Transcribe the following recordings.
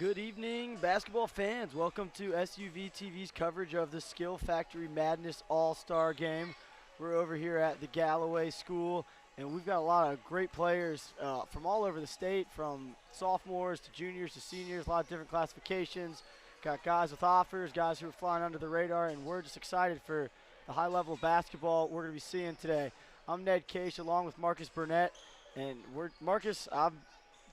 Good evening, basketball fans. Welcome to SUVtv's coverage of the Skill Factory Madness All-Star Game. We're over here at the Galloway School, and we've got a lot of great players from all over the state, from sophomores to juniors to seniors, a lot of different classifications. Got guys with offers, guys who are flying under the radar, and we're just excited for the high level of basketball we're going to be seeing today. I'm Ned Case along with Marcus Burnett, and Marcus, I'm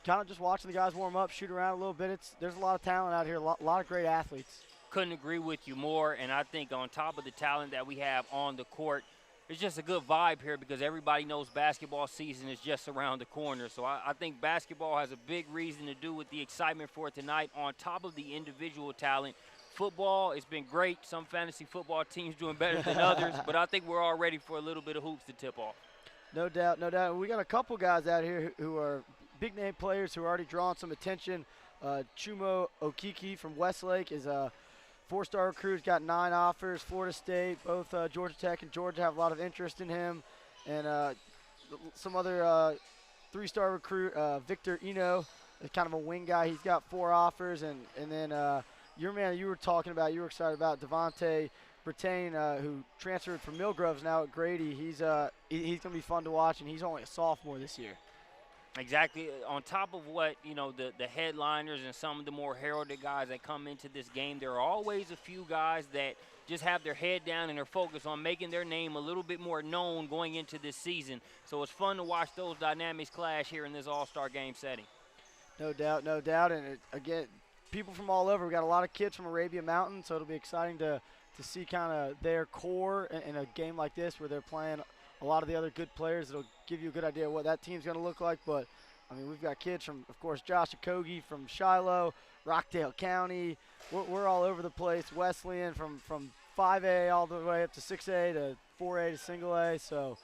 kind of just watching the guys warm up, shoot around a little bit. There's a lot of talent out here, a lot of great athletes. Couldn't agree with you more, and I think on top of the talent that we have on the court, it's just a good vibe here because everybody knows basketball season is just around the corner. So I think basketball has a big reason to do with the excitement for tonight on top of the individual talent. Football, it's been great. Some fantasy football teams doing better than others, but I think we're all ready for a little bit of hoops to tip off. No doubt, no doubt. We got a couple guys out here who are big-name players who are already drawing some attention. Chumo Okiki from Westlake is a four-star recruit. He's got 9 offers. Florida State, both Georgia Tech and Georgia have a lot of interest in him. And some other 3-star recruit, Victor Eno, is kind of a wing guy. He's got 4 offers. And then your man you were talking about, you were excited about, Devontae Brittain, who transferred from Millgroves now at Grady. He's going to be fun to watch, and he's only a sophomore this year. Exactly. On top of what, the headliners and some of the more heralded guys that come into this game, there are always a few guys that just have their head down and are focused on making their name a little bit more known going into this season. So it's fun to watch those dynamics clash here in this all-star game setting. No doubt, no doubt. And, again, people from all over. We got a lot of kids from Arabia Mountain, so it'll be exciting to see kind of their core in a game like this where they're playing a lot of the other good players. It'll give you a good idea of what that team's going to look like. But, I mean, we've got kids from, of course, Josh Okogie from Shiloh, Rockdale County. We're all over the place. Wesleyan from 5A all the way up to 6A to 4A to single A. So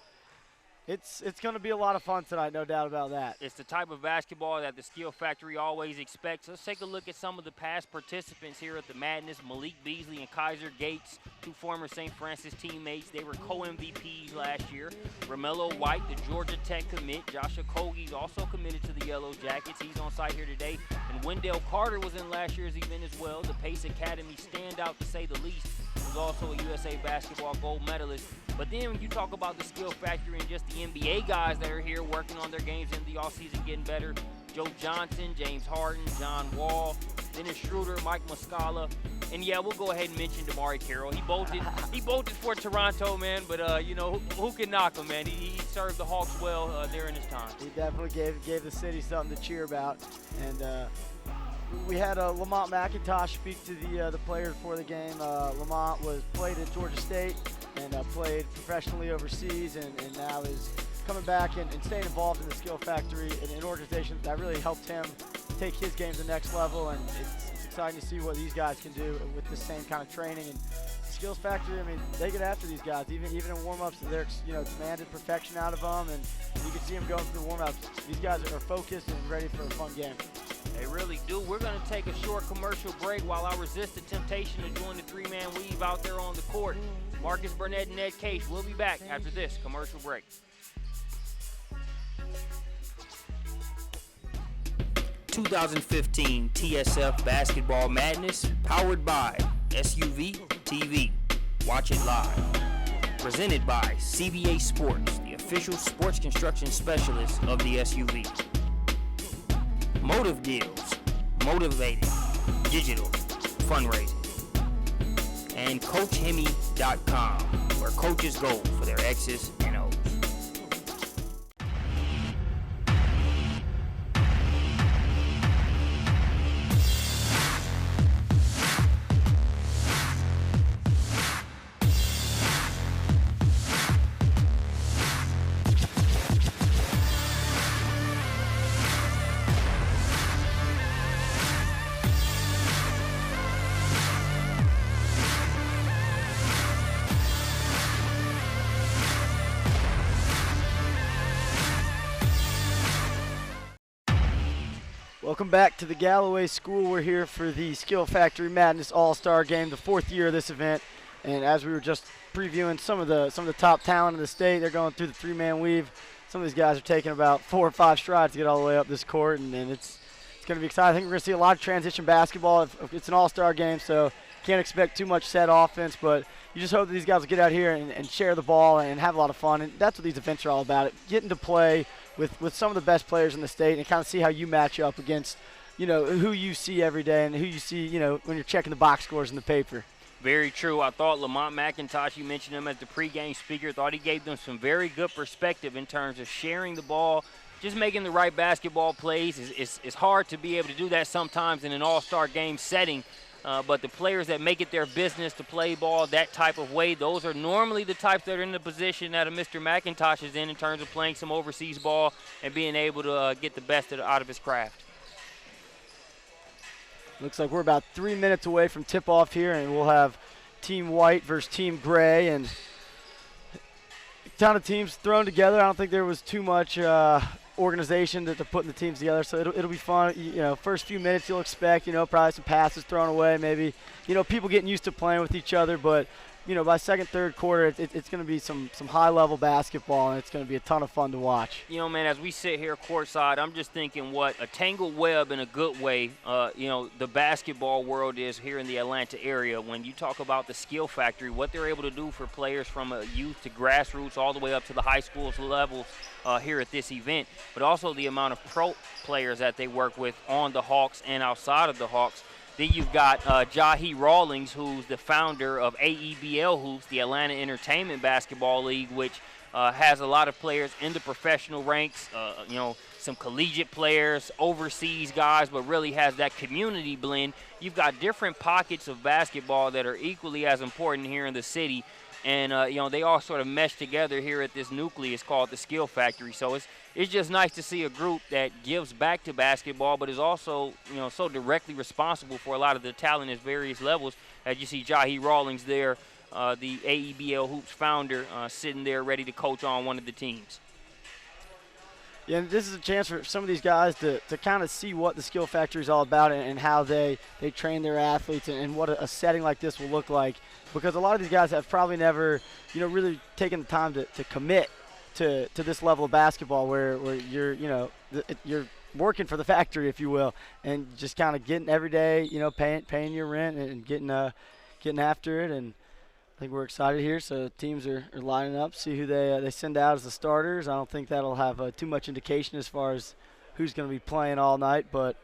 it's going to be a lot of fun tonight, no doubt about that. It's the type of basketball that the Skill Factory always expects. Let's take a look at some of the past participants here at the Madness. Malik Beasley and Kaiser Gates, 2 former St. Francis teammates. They were co-MVPs last year. Romello White, the Georgia Tech commit. Josh Okogie's also committed to the Yellow Jackets. He's on site here today. And Wendell Carter was in last year's event as well. The Pace Academy standout, to say the least. Was also a USA basketball gold medalist. But then when you talk about the Skill Factory and just the NBA guys that are here working on their games in the offseason getting better, Joe Johnson, James Harden, John Wall, Dennis Schroeder, Mike Muscala, and yeah, we'll go ahead and mention Damari Carroll. He bolted for Toronto, man, but who can knock him, man? He served the Hawks well there in his time. He definitely gave the city something to cheer about. And we had Lamont McIntosh speak to the players before the game. Lamont played at Georgia State and played professionally overseas, and now is coming back and staying involved in the Skill Factory, an organization that really helped him take his game to the next level. And it's exciting to see what these guys can do with the same kind of training. And Skills Factory, I mean, they get after these guys. Even in warm-ups, they're demanded perfection out of them, and you can see them going through the warm-ups. These guys are focused and ready for a fun game. They really do. We're going to take a short commercial break while I resist the temptation to join the 3-man weave out there on the court. Marcus Burnett and Ned Case. We'll be back after this commercial break. 2015 TSF Basketball Madness, powered by SUVtv. Watch it live. Presented by CBA Sports, the official sports construction specialist of the SUV. Motive Deals, motivating, digital, fundraising. And CoachHemi.com, where coaches go for their X's and O's. Welcome back to the Galloway School. We're here for the Skill Factory Madness All-Star Game, the 4th year of this event. And as we were just previewing some of the top talent in the state, they're going through the 3-man weave. Some of these guys are taking about 4 or 5 strides to get all the way up this court, and it's It's going to be exciting. I think we're going to see a lot of transition basketball. It's an all-star game, so can't expect too much set offense, but you just hope that these guys will get out here and share the ball and have a lot of fun. And that's what these events are all about, getting to play with some of the best players in the state and kind of see how you match up against, who you see every day and who you see, when you're checking the box scores in the paper. Very true. I thought Lamont McIntosh, you mentioned him as the pregame speaker, thought he gave them some very good perspective in terms of sharing the ball, just making the right basketball plays. It's hard to be able to do that sometimes in an all-star game setting, but the players that make it their business to play ball that type of way, those are normally the types that are in the position that a Mr. McIntosh is in terms of playing some overseas ball and being able to get the best out of his craft. Looks like we're about 3 minutes away from tip-off here, and we'll have Team White versus Team Gray, and a ton of teams thrown together. I don't think there was too much organization to putting the teams together, so it'll be fun. First few minutes you'll expect, probably some passes thrown away, maybe, people getting used to playing with each other, but by second, third quarter, it's going to be some high-level basketball, and it's going to be a ton of fun to watch. Man, as we sit here courtside, I'm just thinking what a tangled web in a good way, the basketball world is here in the Atlanta area. When you talk about the skill factory, what they're able to do for players from youth to grassroots all the way up to the high schools levels here at this event, but also the amount of pro players that they work with on the Hawks and outside of the Hawks. Then you've got Jahi Rawlings, who's the founder of AEBL Hoops, the Atlanta Entertainment Basketball League, which has a lot of players in the professional ranks, some collegiate players, overseas guys, but really has that community blend. You've got different pockets of basketball that are equally as important here in the city. And, they all sort of mesh together here at this nucleus called the Skill Factory. So it's just nice to see a group that gives back to basketball, but is also, so directly responsible for a lot of the talent at various levels. As you see Jahi Rawlings there, the AEBL Hoops founder, sitting there ready to coach on one of the teams. Yeah, and this is a chance for some of these guys to kind of see what the Skill Factory is all about and how they train their athletes and what a setting like this will look like. Because a lot of these guys have probably never, really taken the time to commit to this level of basketball where you're, you're working for the factory, if you will, and just kind of getting every day, paying your rent and getting after it. And I think we're excited here. So teams are lining up, see who they send out as the starters. I don't think that'll have too much indication as far as who's going to be playing all night, but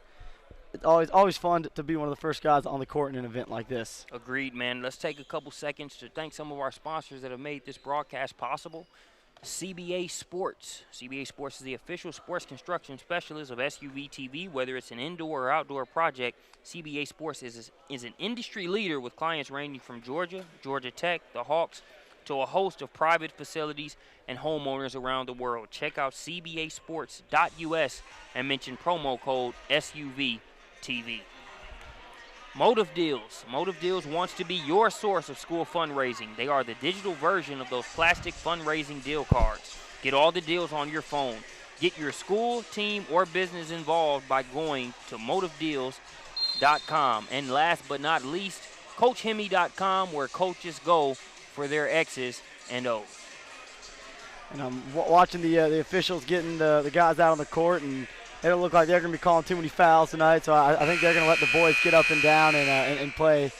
it's always fun to be one of the first guys on the court in an event like this. Agreed, man. Let's take a couple seconds to thank some of our sponsors that have made this broadcast possible. CBA Sports. CBA Sports is the official sports construction specialist of SUVtv. Whether it's an indoor or outdoor project, CBA Sports is an industry leader with clients ranging from Georgia, Georgia Tech, the Hawks, to a host of private facilities and homeowners around the world. Check out cbasports.us and mention promo code SUVtv. Motive Deals. Motive Deals wants to be your source of school fundraising. They are the digital version of those plastic fundraising deal cards. Get all the deals on your phone. Get your school, team, or business involved by going to motivedeals.com. And last but not least, CoachHemi.com, where coaches go for their X's and O's. And I'm watching the officials getting the guys out on the court, and they don't look like they're going to be calling too many fouls tonight, so I think they're going to let the boys get up and down and play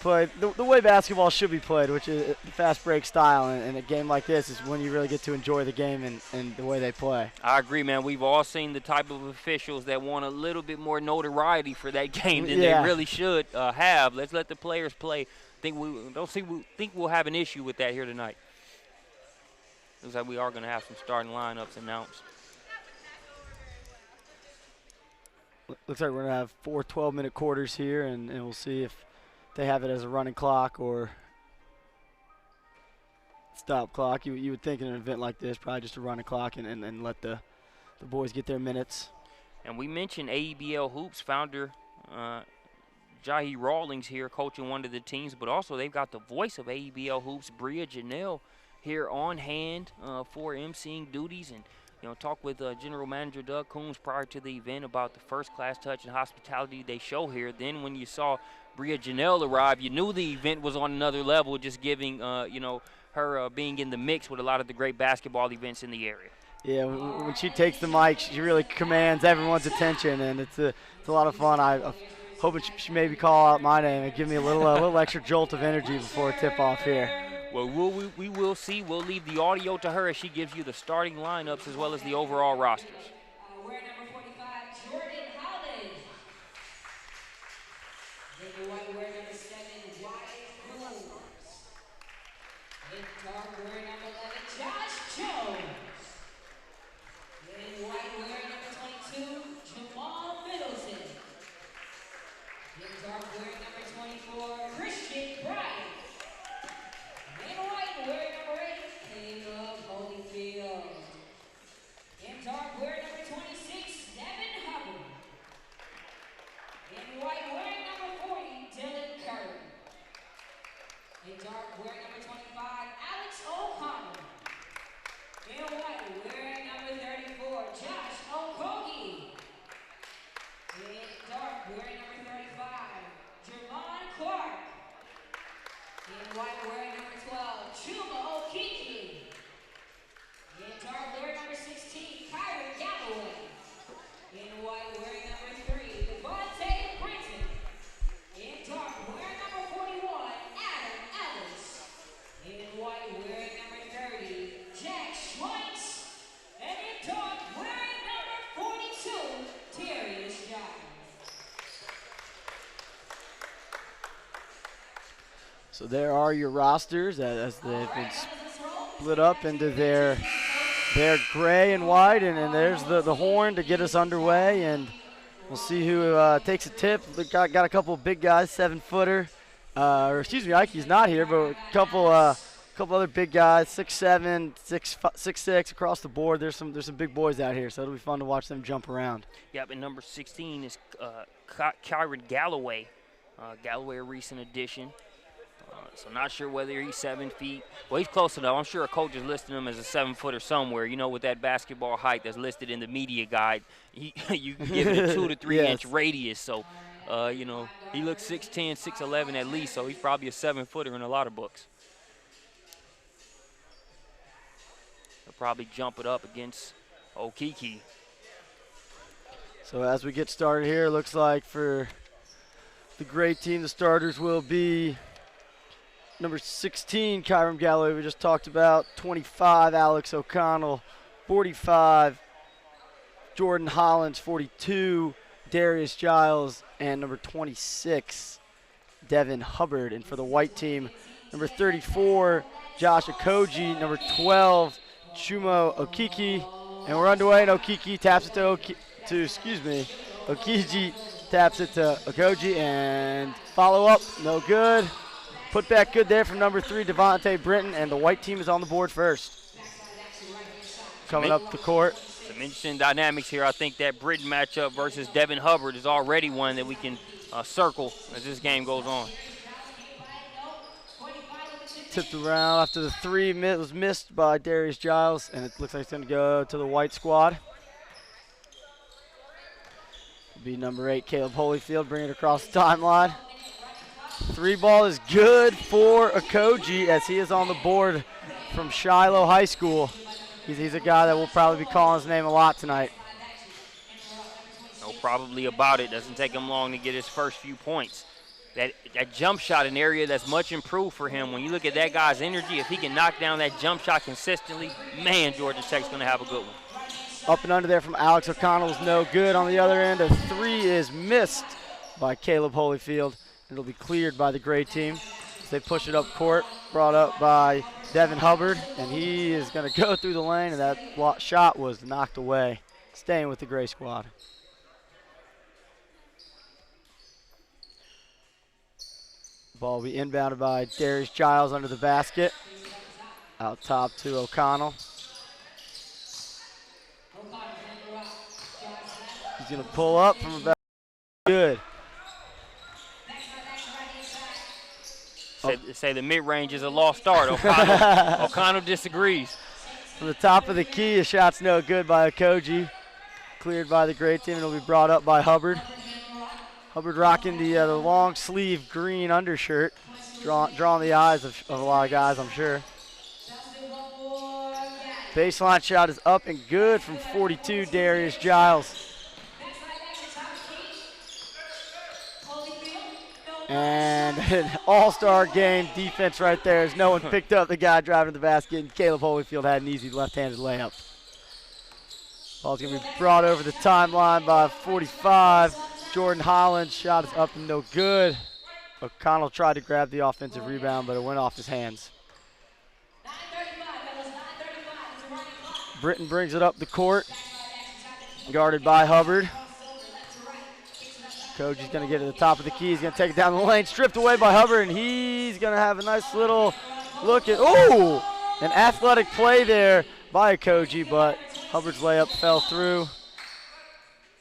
the way basketball should be played, which is fast break style. And a game like this is when you really get to enjoy the game and the way they play. I agree, man. We've all seen the type of officials that want a little bit more notoriety for that game than they really should have. Let's let the players play. Think we'll have an issue with that here tonight. Looks like we are going to have some starting lineups announced. Looks like we're going to have 4 12-minute quarters here, and we'll see if they have it as a running clock or stop clock. You would think in an event like this, probably just a running clock and let the boys get their minutes. And we mentioned AEBL Hoops founder Jahi Rawlings here coaching one of the teams, but also they've got the voice of AEBL Hoops, Bria Janelle, here on hand for emceeing duties, and talk with General Manager Doug Coombs prior to the event about the first-class touch and hospitality they show here. Then when you saw Bria Janelle arrive, you knew the event was on another level, just giving, her being in the mix with a lot of the great basketball events in the area. Yeah, when she takes the mic, she really commands everyone's attention, and it's a lot of fun. I'm hoping she maybe call out my name and give me a little extra jolt of energy before tip-off here. Well, we will see. We'll leave the audio to her as she gives you the starting lineups as well as the overall rosters. Wearing number 45, Jordan Holland. In white, wearing number 7, Wyatt Holmes. In dark, wearing number 11, Josh Jones. In white, wearing number 22, Jamal Middleton. In dark, wearing number 24, Christian Bryant. In white, wearing number 8, Caleb Holyfield. In dark, wearing number 26, Devin Hubbard. In white, wearing number 40, Dylan Curry. In dark, wearing number 25, Alex O'Connell. In white, wearing number 34, Josh Okogie. In dark, wearing number 35, Jermon Clark. In white, wearing number 12, Chuma Okiki. In dark, wearing number 16, Kyron Galloway. In white, wearing number 3, Devontae Brinton. In dark, wearing number 41, Adam Ellis. In white, wearing number 30, Jack Schweitz. And in dark, wearing number 42, Darius Giles. So there are your rosters as they've been split up into their gray and white, and there's the horn to get us underway, and we'll see who takes a tip. We got a couple of big guys, 7-footer, or excuse me, Ike's not here, but a couple other big guys, 6'7", 6'6" across the board. There's some big boys out here, so it'll be fun to watch them jump around. Yep, and number 16 is Kyron Galloway. Galloway, a recent addition. So not sure whether he's 7 feet. Well, he's close enough. I'm sure a coach is listing him as a 7-footer somewhere. You know, with that basketball height that's listed in the media guide, you can give it a 2 to 3 inch radius. So, you know, he looks 6'10", 6'11" at least. So he's probably a 7-footer in a lot of books. He'll probably jump it up against Okiki. So as we get started here, it looks like for the gray team, the starters will be number 16, Kyron Galloway, we just talked about. 25, Alex O'Connell. 45, Jordan Hollins. 42, Darius Giles. And number 26, Devin Hubbard. And for the white team, number 34, Josh Okogie. Number 12, Chuma Okiki. And we're underway, and Okiki taps it Okiji taps it to Okogie, and follow up, no good. Put back good there from number 3, Devontae Brinton, and the white team is on the board first. Coming up the court. Some interesting dynamics here. I think that Brinton matchup versus Devin Hubbard is already one that we can circle as this game goes on. Tipped around after the 3 was missed by Darius Giles, and it looks like it's going to go to the white squad. It'll be number 8, Caleb Holyfield, bringing it across the timeline. 3 ball is good for Okogie as he is on the board from Shiloh High School. He's a guy that will probably be calling his name a lot tonight. No, probably about it. Doesn't take him long to get his first few points. That jump shot, an area that's much improved for him. When you look at that guy's energy, if he can knock down that jump shot consistently, man, Georgia Tech's going to have a good one. Up and under there from Alex O'Connell is no good. On the other end, a 3 is missed by Caleb Holyfield. It'll be cleared by the gray team. They push it up court, brought up by Devin Hubbard, and he is going to go through the lane, and that shot was knocked away, staying with the gray squad. Ball will be inbounded by Darius Giles under the basket. Out top to O'Connell. He's going to pull up from about good. Say the mid-range is a lost start. O'Connell disagrees. From the top of the key, a shot's no good by Okogie. Cleared by the gray team, and it'll be brought up by Hubbard. Hubbard rocking the long sleeve green undershirt, drawing the eyes of a lot of guys, I'm sure. Baseline shot is up and good from 42, Darius Giles. And an all-star game defense right there as no one picked up the guy driving to the basket, and Caleb Holyfield had an easy left-handed layup. Ball's going to be brought over the timeline by 45. Jordan Holland shot is up and no good. O'Connell tried to grab the offensive rebound, but it went off his hands. Britton brings it up the court, guarded by Hubbard. Koji's going to get to the top of the key. He's going to take it down the lane, stripped away by Hubbard, and he's going to have a nice little look at, an athletic play there by Koji, but Hubbard's layup fell through.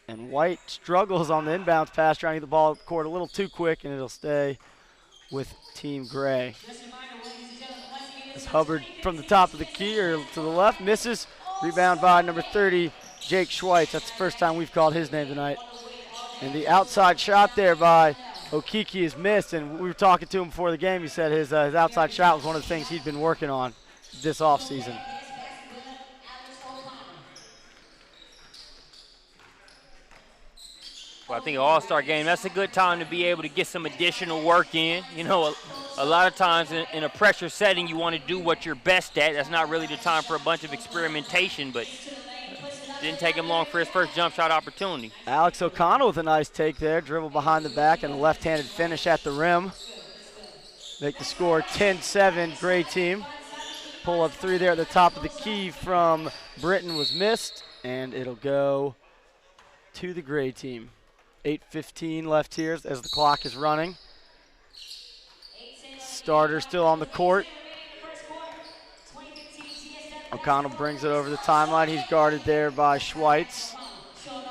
And White struggles on the inbounds pass, trying to get the ball up the court a little too quick, and it'll stay with Team Gray. As Hubbard from the top of the key, or to the left, misses. Rebound by number 30, Jake Schweitz. That's the first time we've called his name tonight. And the outside shot there by Okiki is missed, and we were talking to him before the game. He said his outside shot was one of the things he'd been working on this offseason. Well, I think an all-star game, that's a good time to be able to get some additional work in. You know, a lot of times in a pressure setting, you want to do what you're best at. That's not really the time for a bunch of experimentation, but didn't take him long for his first jump shot opportunity. Alex O'Connell with a nice take there. Dribble behind the back and a left-handed finish at the rim. Make the score 10-7, Gray team. Pull-up three there at the top of the key from Britton was missed, and it'll go to the Gray team. 8:15 left here as the clock is running. Starter still on the court. O'Connell brings it over the timeline. He's guarded there by Schweitz.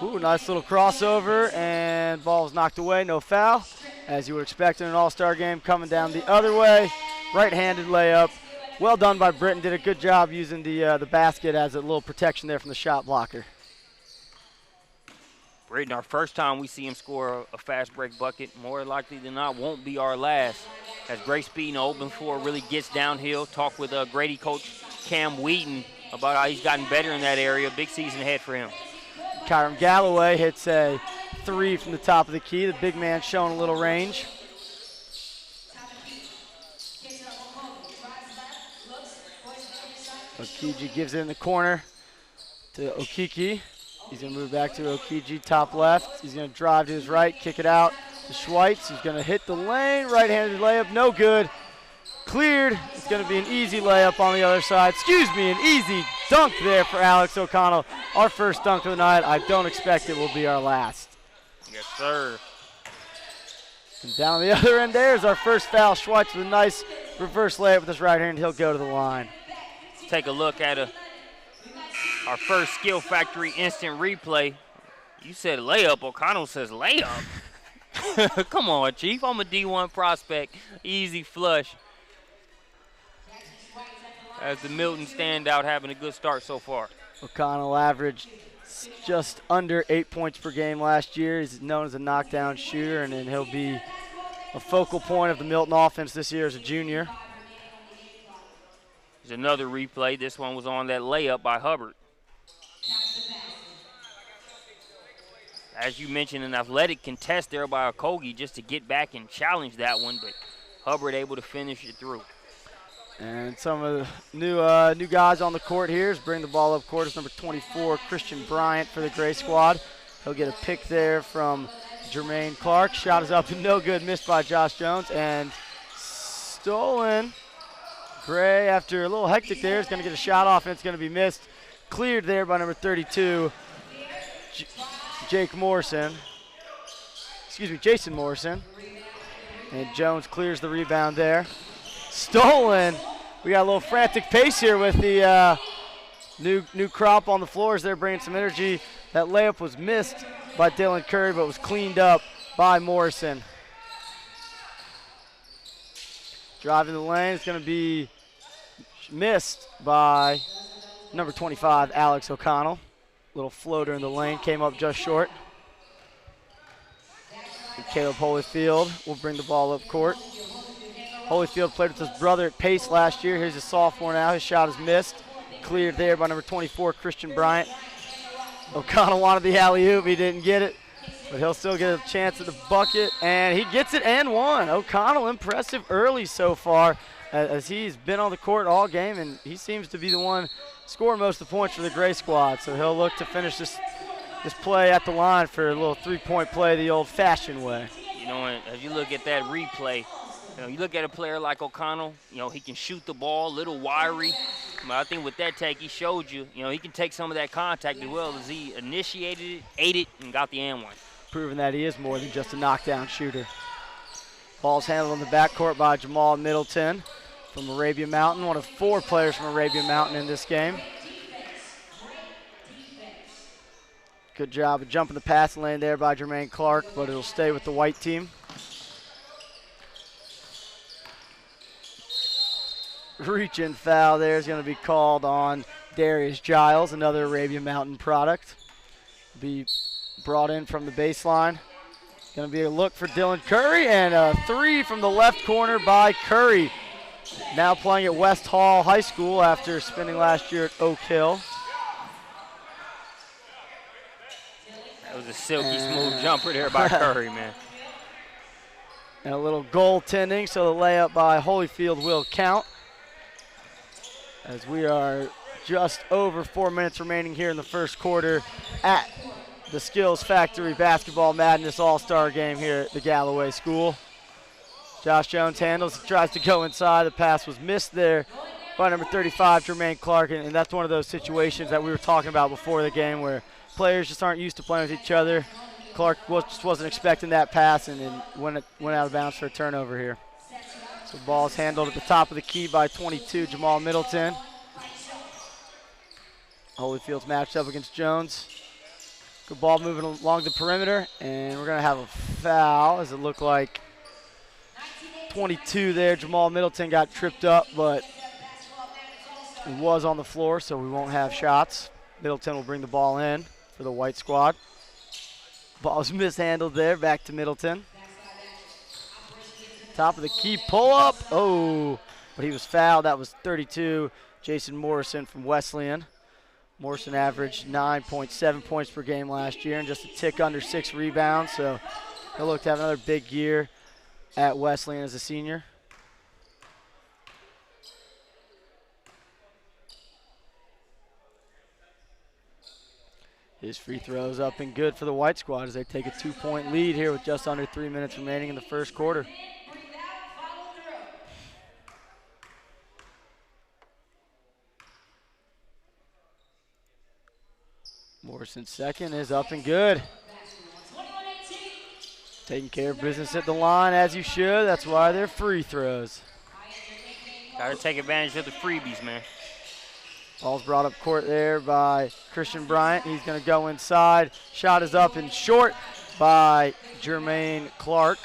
Nice little crossover, and ball's knocked away, no foul. As you would expect in an all-star game, coming down the other way. Right-handed layup. Well done by Britton. Did a good job using the basket as a little protection there from the shot blocker. Britton, our first time we see him score a fast break bucket, more likely than not, won't be our last. As great speed in the open floor really gets downhill. Talk with Grady coach Cam Wheaton about how he's gotten better in that area. Big season ahead for him. Kyron Galloway hits a three from the top of the key. The big man showing a little range. Okiji gives it in the corner to Okiki. He's going to move back to Okiji, top left. He's going to drive to his right, kick it out to Schweitz. He's going to hit the lane, right-handed layup, no good. Cleared. It's going to be an easy layup on the other side. An easy dunk there for Alex O'Connell. Our first dunk of the night. I don't expect it will be our last. Yes, sir. And down the other end there is our first foul. Schweitz with a nice reverse layup with his right hand. He'll go to the line. Let's take a look at our first Skill Factory instant replay. You said layup. O'Connell says layup. Come on, Chief. I'm a D1 prospect. Easy flush. As the Milton standout having a good start so far. O'Connell averaged just under 8 points per game last year. He's known as a knockdown shooter, and then he'll be a focal point of the Milton offense this year as a junior. There's another replay. This one was on that layup by Hubbard. As you mentioned, an athletic contest there by Okogie just to get back and challenge that one, but Hubbard able to finish it through. And some of the new guys on the court here is bring the ball up court. It's number 24, Christian Bryant for the Gray squad. He'll get a pick there from Jermaine Clark. Shot is up and no good, missed by Josh Jones, and stolen. Gray, after a little hectic there, is going to get a shot off, and it's going to be missed. Cleared there by number 32, Jason Morrison. And Jones clears the rebound there. Stolen. We got a little frantic pace here with the new crop on the floors there, bringing some energy. That layup was missed by Dylan Curry, but was cleaned up by Morrison. Driving the lane, it's going to be missed by number 25, Alex O'Connell. Little floater in the lane, came up just short. And Caleb Holyfield will bring the ball up court. Holyfield played with his brother at Pace last year. Here's a sophomore now. His shot is missed. cleared there by number 24, Christian Bryant. O'Connell wanted the alley-oop. He didn't get it, but he'll still get a chance at the bucket, and he gets it and one. O'Connell impressive early so far as he's been on the court all game, and he seems to be the one scoring most of the points for the Gray squad. So he'll look to finish this play at the line for a little three-point play the old-fashioned way. You know, as you look at that replay, you know, you look at a player like O'Connell, you know, he can shoot the ball, a little wiry. But I think with that take, he showed you, you know, he can take some of that contact as well as he initiated it, ate it, and got the and one. Proving that he is more than just a knockdown shooter. Ball's handled in the backcourt by Jamal Middleton from Arabia Mountain, one of 4 players from Arabia Mountain in this game. Good job of jumping the passing lane there by Jermaine Clark, but it'll stay with the white team. Reach-in foul there is going to be called on Darius Giles, another Arabia Mountain product. Be brought in from the baseline. Going to be a look for Dylan Curry, and a 3 from the left corner by Curry. Now playing at West Hall High School after spending last year at Oak Hill. That was a silky smooth jumper there by Curry, man. And a little goaltending, so the layup by Holyfield will count. As we are just over 4 minutes remaining here in the first quarter at the Skills Factory Basketball Madness All-Star Game here at the Galloway School. Josh Jones handles, tries to go inside. The pass was missed there by number 35, Jermaine Clark, and that's one of those situations that we were talking about before the game where players just aren't used to playing with each other. Clark just wasn't expecting that pass and went out of bounds for a turnover here. So the ball is handled at the top of the key by 22, Jamal Middleton. Holyfield's matched up against Jones. Good ball moving along the perimeter, and we're going to have a foul as it looked like 22 there. Jamal Middleton got tripped up, but he was on the floor, so we won't have shots. Middleton will bring the ball in for the white squad. Ball was mishandled there, back to Middleton. Top of the key, pull up. Oh, but he was fouled. That was 32, Jason Morrison from Wesleyan. Morrison averaged 9.7 points per game last year and just a tick under 6 rebounds. So he'll look to have another big year at Wesleyan as a senior. His free throws up and good for the white squad as they take a 2-point lead here with just under 3 minutes remaining in the first quarter. Morrison's second is up and good. Taking care of business at the line as you should. That's why they're free throws. Got to take advantage of the freebies, man. Ball's brought up court there by Christian Bryant. He's going to go inside. Shot is up and short by Jermaine Clark.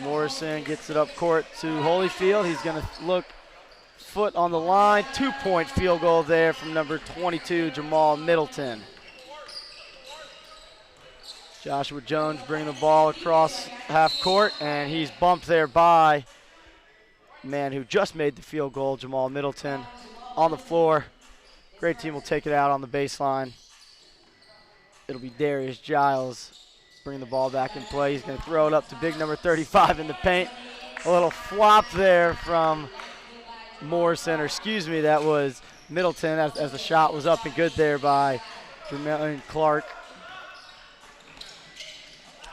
Morrison gets it up court to Holyfield. He's going to look foot on the line. 2-point field goal there from number 22, Jamal Middleton. Joshua Jones bringing the ball across half court, and he's bumped there by the man who just made the field goal, Jamal Middleton, on the floor. Great team will take it out on the baseline. It'll be Darius Giles bringing the ball back in play. He's going to throw it up to big number 35 in the paint. A little flop there from Morrison, or excuse me, that was Middleton as the shot was up and good there by Jermaine Clark.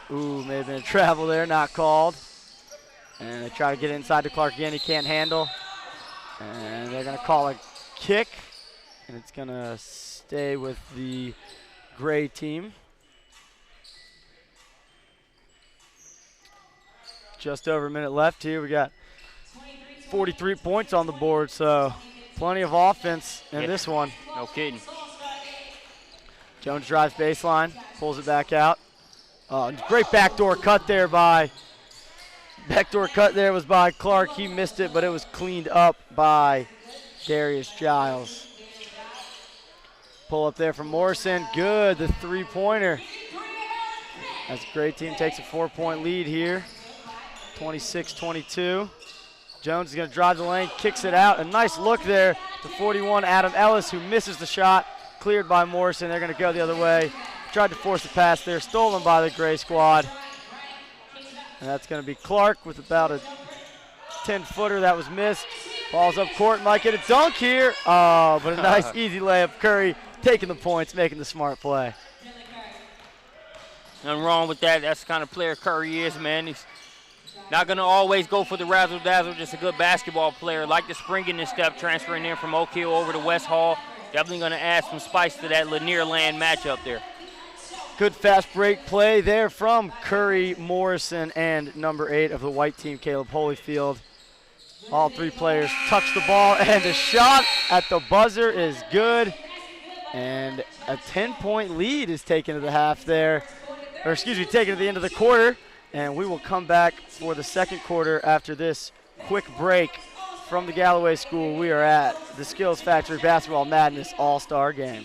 Ooh, may have been a travel there, not called. And they try to get inside to Clark again. He can't handle. And they're going to call a kick. And it's going to stay with the gray team. Just over a minute left here. We got 43 points on the board, so plenty of offense in this one. No kidding. Jones drives baseline, pulls it back out. Great backdoor cut there was by Clark. He missed it, but it was cleaned up by Darius Giles. Pull up there from Morrison. Good, the three-pointer. As the gray team takes a 4-point lead here, 26-22. Jones is going to drive the lane, kicks it out. A nice look there to 41, Adam Ellis, who misses the shot. Cleared by Morrison. They're going to go the other way. Tried to force the pass there, stolen by the Gray squad. And that's going to be Clark with about a 10-footer that was missed. Ball's up court, might get a dunk here. Oh, but a nice easy layup. Curry taking the points, making the smart play. Nothing wrong with that. That's the kind of player Curry is, man. He's not going to always go for the razzle-dazzle, just a good basketball player. Like the spring in this step, transferring in from Oak Hill over to West Hall. Definitely going to add some spice to that Lanier Land matchup there. Good fast break play there from Curry, Morrison, and number 8 of the white team, Caleb Holyfield. All 3 players touch the ball, and the shot at the buzzer is good. And a 10-point lead is taken to the half there. Or excuse me, taken to the end of the quarter. And we will come back for the second quarter after this quick break from the Galloway School. We are at the Skills Factory Basketball Madness All-Star Game.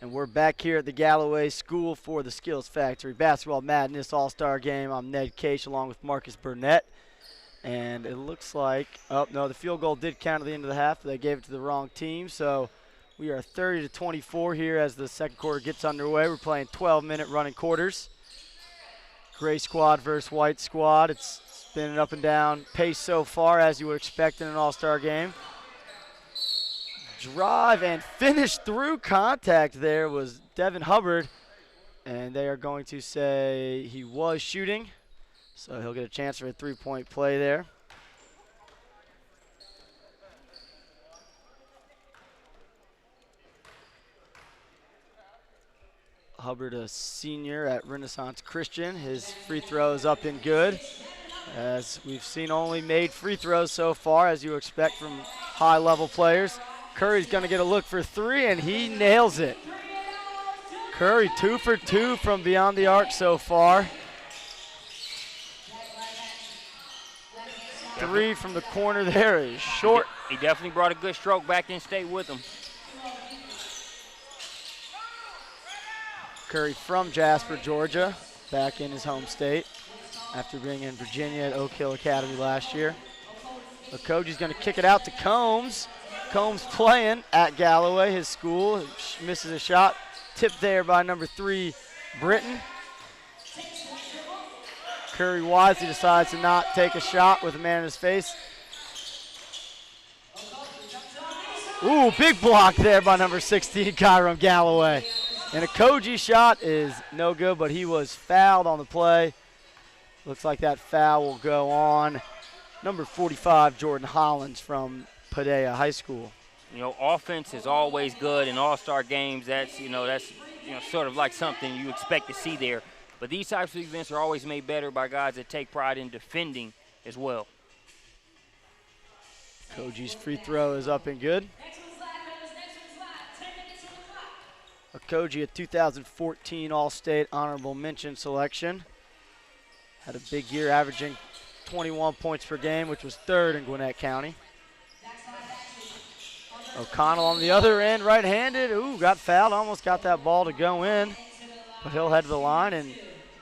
And we're back here at the Galloway School for the Skills Factory Basketball Madness All-Star Game. I'm Ned Case along with Marcus Burnett. And it looks like, oh, no, the field goal did count at the end of the half, but they gave it to the wrong team. So we are 30-24 here as the second quarter gets underway. We're playing 12-minute running quarters. Gray squad versus white squad. It's been an up and down pace so far, as you would expect in an All-Star game. Drive and finish through contact there was Devin Hubbard, and they are going to say he was shooting, so he'll get a chance for a three-point play there. Hubbard, a senior at Renaissance Christian. His free throw is up and good. As we've seen, only made free throws so far, as you expect from high-level players. Curry's going to get a look for three, and he nails it. Curry 2 for 2 from beyond the arc so far. Three from the corner there is short. He definitely brought a good stroke back in state with him. Curry from Jasper, Georgia, back in his home state after being in Virginia at Oak Hill Academy last year. Okoji's going to kick it out to Combs. Combs playing at Galloway, his school. Misses a shot. Tipped there by number 3, Britton. Curry wisely decides to not take a shot with a man in his face. Ooh, big block there by number 16, Kyron Galloway. And Okoji's shot is no good, but he was fouled on the play. Looks like that foul will go on number 45, Jordan Hollins from Padea High School. You know, offense is always good in all-star games. That's sort of like something you expect to see there. But these types of events are always made better by guys that take pride in defending as well. Koji's free throw is up and good. Okoji, a 2014 All-State honorable mention selection. Had a big year, averaging 21 points per game, which was 3rd in Gwinnett County. O'Connell on the other end, right-handed. Ooh, got fouled, almost got that ball to go in. But he'll head to the line and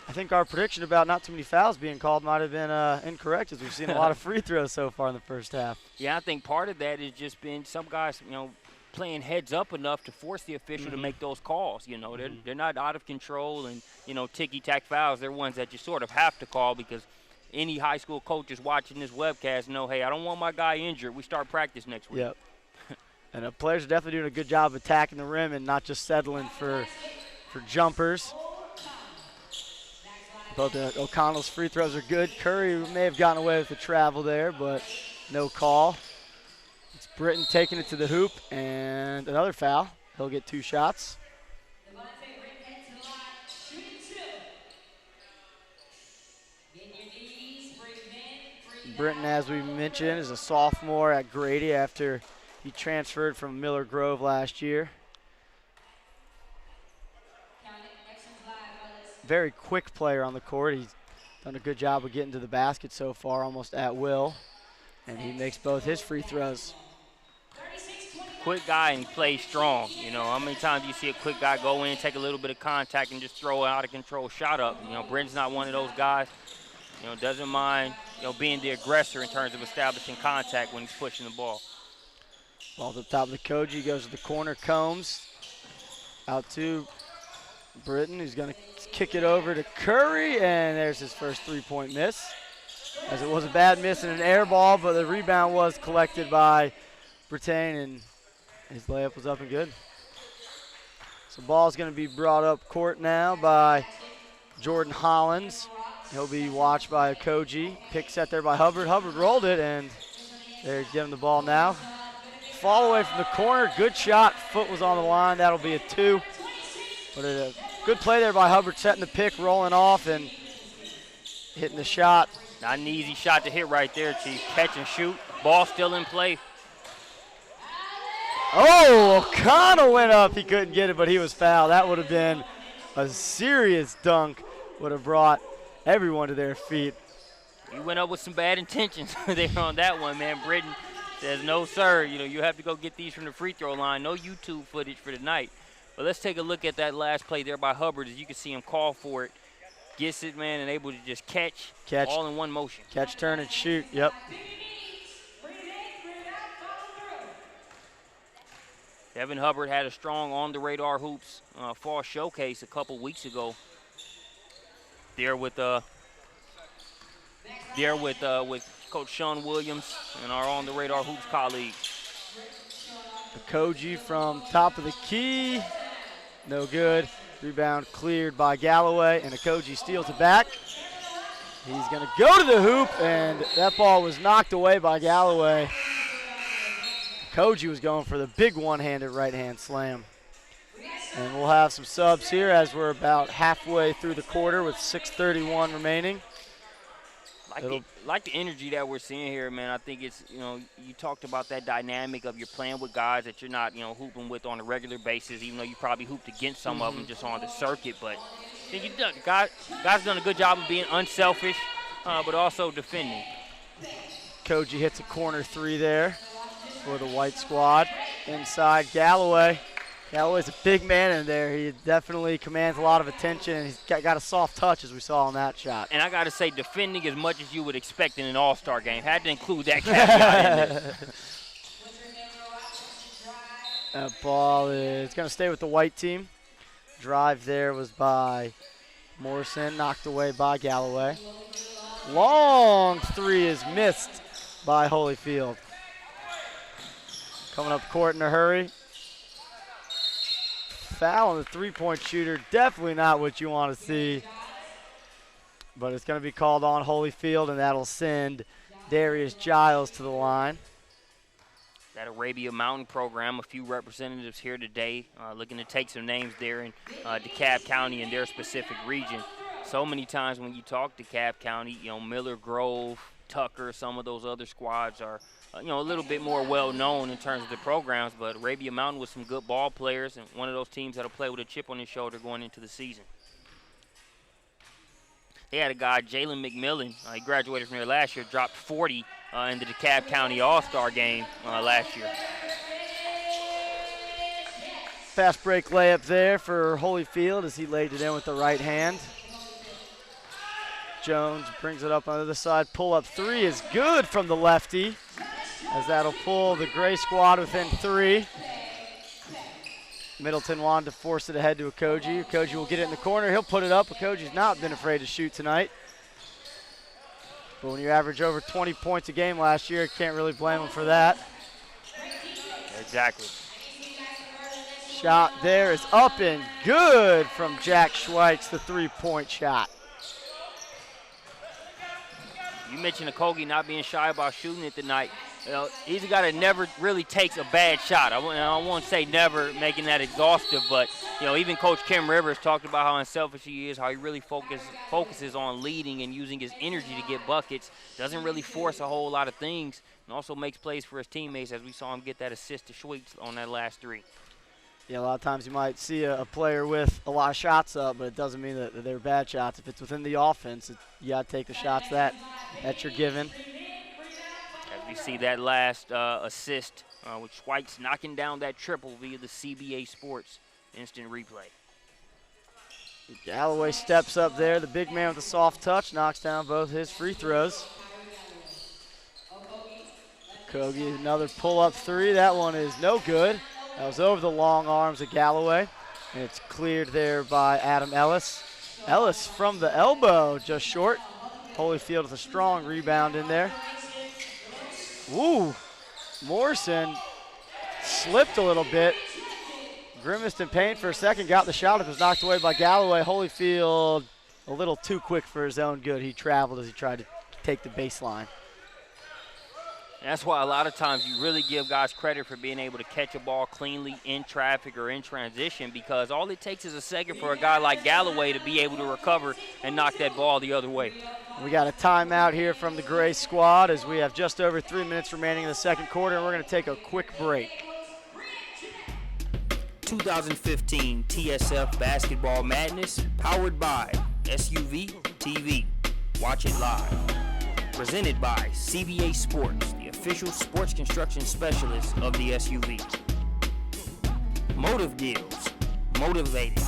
I think our prediction about not too many fouls being called might have been incorrect, as we've seen a lot of free throws so far in the first half. Yeah, I think part of that has just been some guys, playing heads up enough to force the official to make those calls. They're not out of control and, ticky-tack fouls. They're ones that you sort of have to call because any high school coaches watching this webcast know, hey, I don't want my guy injured. We start practice next week. Yep. And the players are definitely doing a good job of attacking the rim and not just settling for jumpers. Both O'Connell's free throws are good. Curry may have gotten away with the travel there, but no call. It's Britton taking it to the hoop, and another foul. He'll get 2 shots. Britton, as we mentioned, is a sophomore at Grady after he transferred from Miller Grove last year. Very quick player on the court. He's done a good job of getting to the basket so far, almost at will. And he makes both his free throws. Quick guy and plays strong. How many times do you see a quick guy go in, take a little bit of contact, and just throw an out-of-control shot up? Britton's not one of those guys. Doesn't mind, being the aggressor in terms of establishing contact when he's pushing the ball. Ball to the top of the Koji, goes to the corner, Combs. Out to Britton, who's going to kick it over to Curry, and there's his first 3-point miss. As it was a bad miss and an air ball, but the rebound was collected by Brittain, and his layup was up and good. So ball's going to be brought up court now by Jordan Hollins. He'll be watched by Koji. Pick set there by Hubbard. Hubbard rolled it, and they're getting the ball now. Fall away from the corner. Good shot. Foot was on the line. That'll be a 2. But a good play there by Hubbard, setting the pick, rolling off, and hitting the shot. Not an easy shot to hit right there, Chief. Catch and shoot. Ball still in play. Oh, O'Connell went up. He couldn't get it, but he was fouled. That would have been a serious dunk. Would have brought everyone to their feet. You went up with some bad intentions there on that one, man. Britton says, no, sir. You have to go get these from the free throw line. No YouTube footage for tonight. But let's take a look at that last play there by Hubbard. As you can see him call for it. Gets it, man, and able to just catch all in one motion. Catch, turn, and shoot. Yep. Devin Hubbard had a strong on-the-radar hoops fall showcase a couple weeks ago. There with Coach Sean Williams and our on-the-radar hoops colleagues. Koji from top of the key. No good. Rebound cleared by Galloway, and Koji steals it back. He's going to go to the hoop, and that ball was knocked away by Galloway. Koji was going for the big one-handed right-hand slam. And we'll have some subs here as we're about halfway through the quarter with 6:31 remaining. Like the energy that we're seeing here, man. I think it's, you talked about that dynamic of you're playing with guys that you're not, hooping with on a regular basis, even though you probably hooped against some of them just on the circuit. But I think guys done a good job of being unselfish, but also defending. Koji hits a corner 3 there for the white squad. Inside, Galloway. Galloway's a big man in there. He definitely commands a lot of attention, and he's got a soft touch, as we saw on that shot. And I got to say, defending as much as you would expect in an all-star game. Had to include that caveat in there. That ball is going to stay with the white team. Drive there was by Morrison, knocked away by Galloway. Long 3 is missed by Holyfield. Coming up court in a hurry. Foul on the 3-point shooter. Definitely not what you want to see. But it's going to be called on Holyfield, and that'll send Darius Giles to the line. That Arabia Mountain program, a few representatives here today looking to take some names there in DeKalb County and their specific region. So many times when you talk DeKalb County, Miller Grove, Tucker, some of those other squads are a little bit more well-known in terms of the programs, but Arabia Mountain with some good ball players and one of those teams that'll play with a chip on his shoulder going into the season. They had a guy, Jalen McMillan, he graduated from there last year, dropped 40 in the DeKalb County All-Star game last year. Fast break layup there for Holyfield as he laid it in with the right hand. Jones brings it up on the other side. Pull-up three is good from the lefty, as that'll pull the Gray squad within 3. Middleton wanted to force it ahead to Okoji. Okoji will get it in the corner. He'll put it up. Okoji's not been afraid to shoot tonight. But when you average over 20 points a game last year, can't really blame him for that. Exactly. Shot there is up and good from Jack Schweitz, the 3-point shot. You mentioned Okogie not being shy about shooting it tonight. You know, he's a guy that never really takes a bad shot. I won't say never making that exhaustive, but you know, even Coach Kim Rivers talked about how unselfish he is, how he really focuses on leading and using his energy to get buckets. Doesn't really force a whole lot of things, and also makes plays for his teammates, as we saw him get that assist to Schweitz on that last 3. Yeah, a lot of times you might see a player with a lot of shots up, but it doesn't mean that they're bad shots. If it's within the offense, you got to take the shots that you're given. As we see that last assist with Schweitz knocking down that triple via the CBA Sports instant replay. Galloway steps up there. The big man with the soft touch knocks down both his free throws. Okogie, another pull-up 3. That one is no good. That was over the long arms of Galloway, and it's cleared there by Adam Ellis. Ellis from the elbow, just short. Holyfield with a strong rebound in there. Ooh, Morrison slipped a little bit. Grimaced in pain for a second, got the shot. It was knocked away by Galloway. Holyfield a little too quick for his own good. He traveled as he tried to take the baseline. And that's why a lot of times you really give guys credit for being able to catch a ball cleanly in traffic or in transition, because all it takes is a second for a guy like Galloway to be able to recover and knock that ball the other way. We got a timeout here from the Gray squad as we have just over 3 minutes remaining in the second quarter, and we're going to take a quick break. 2015 TSF Basketball Madness, powered by SUVtv. Watch it live. Presented by CBA Sports, the official sports construction specialist of the SUV. Motive Deals, motivated,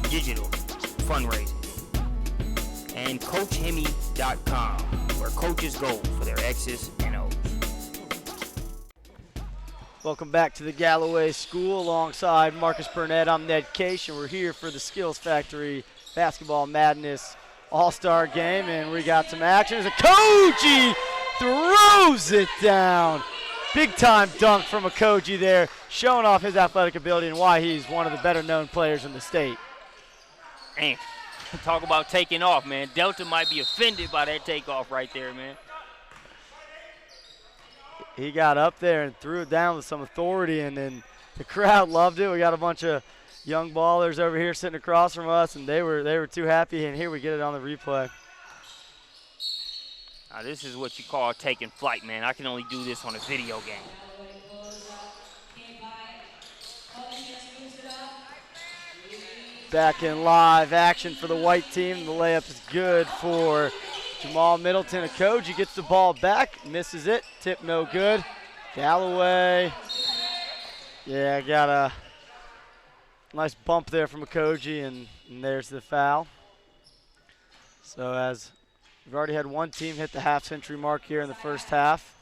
digital, fundraising. And CoachHemi.com, where coaches go for their X's and O's. Welcome back to the Galloway School alongside Marcus Burnett. I'm Ned Case, and we're here for the Skills Factory Basketball Madness All-Star Game, and we got some action as Okogie throws it down. Big-time dunk from Okogie there, showing off his athletic ability and why he's one of the better-known players in the state. Man, talk about taking off, man. Delta might be offended by that takeoff right there, man. He got up there and threw it down with some authority, and then the crowd loved it. We got a bunch of young ballers over here sitting across from us, and they were too happy, and here we get it on the replay. Now this is what you call taking flight, man. I can only do this on a video game. Back in live action for the white team. The layup is good for Jamal Middleton. Okogie gets the ball back, misses it, tip no good. Galloway, yeah, got a nice bump there from Okogie, and there's the foul. So as we've already had one team hit the half-century mark here in the first half,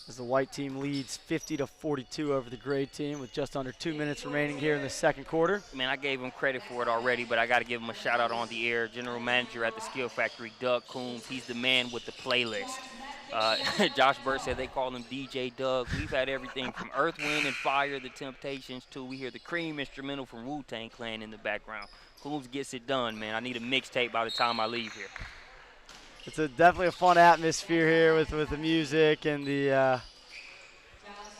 as the white team leads 50-42 over the gray team with just under 2 minutes remaining here in the second quarter. Man, I gave him credit for it already, but I got to give him a shout-out on the air. General Manager at the Skill Factory, Doug Coombs, he's the man with the playlist. Josh Burt said they call him DJ Doug. We've had everything from Earth, Wind, and Fire, The Temptations, to we hear the Cream instrumental from Wu-Tang Clan in the background. Coombs gets it done, man. I need a mixtape by the time I leave here. It's definitely a fun atmosphere here with the music and the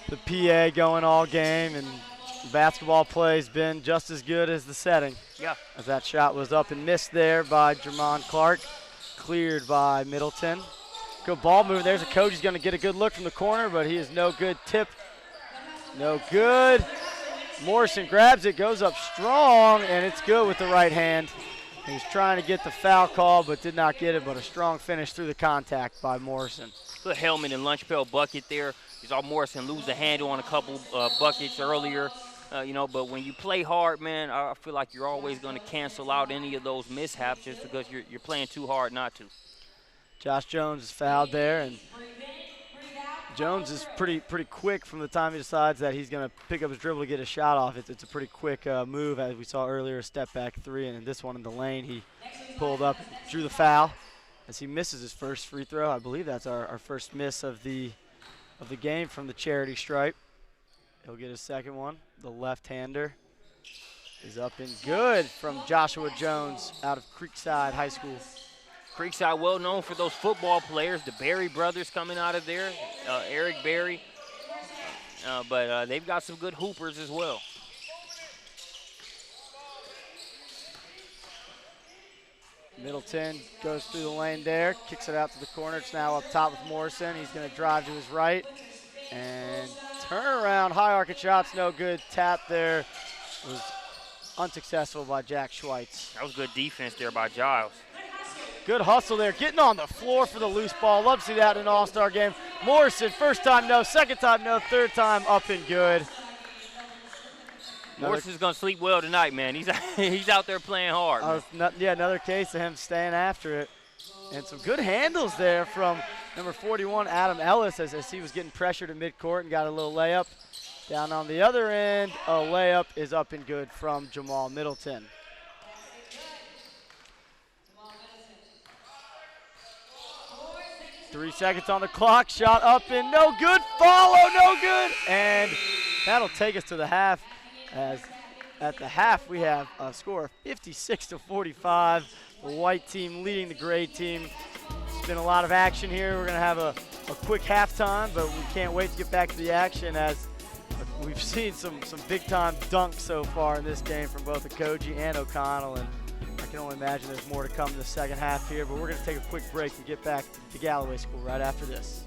PA going all game, and basketball play's been just as good as the setting. Yeah. As that shot was up and missed there by Jermon Clark, cleared by Middleton. Good ball movement. There's Okogie's going to get a good look from the corner, but he is no good. Tip, no good. Morrison grabs it, goes up strong, and it's good with the right hand. He was trying to get the foul call, but did not get it, but a strong finish through the contact by Morrison. Good helmet and lunch pail bucket there. You saw Morrison lose the handle on a couple buckets earlier. You know, but when you play hard, man, I feel like you're always going to cancel out any of those mishaps just because you're playing too hard not to. Josh Jones is fouled there, and Jones is pretty quick from the time he decides that he's going to pick up his dribble to get a shot off. It's a pretty quick move, as we saw earlier, step back three, and in this one in the lane, he pulled up and drew the foul as he misses his first free throw. I believe that's our first miss of the game from the charity stripe. He'll get his second one. The left-hander is up and good from Joshua Jones out of Creekside High School. Creekside well known for those football players, the Berry brothers coming out of there, Eric Berry. But they've got some good hoopers as well. Middleton goes through the lane there, kicks it out to the corner. It's now up top with Morrison. He's going to drive to his right and turn around. High arc shots, no good. Tap there was unsuccessful by Jack Schweitz. That was good defense there by Giles. Good hustle there, getting on the floor for the loose ball. Love to see that in an all-star game. Morrison, first time no, second time no, third time up and good. Morrison's going to sleep well tonight, man. He's out there playing hard. Another case of him staying after it. And some good handles there from number 41, Adam Ellis, as he was getting pressured at midcourt and got a little layup. Down on the other end, a layup is up and good from Jamal Middleton. 3 seconds on the clock, shot up and no good, follow, no good. And that'll take us to the half, as at the half we have a score of 56-45. The white team leading the gray team. It's been a lot of action here. We're gonna have a quick halftime, but we can't wait to get back to the action as we've seen some big time dunks so far in this game from both Okoji and O'Connell, and I can only imagine there's more to come in the second half here, but we're going to take a quick break and get back to Galloway School right after this.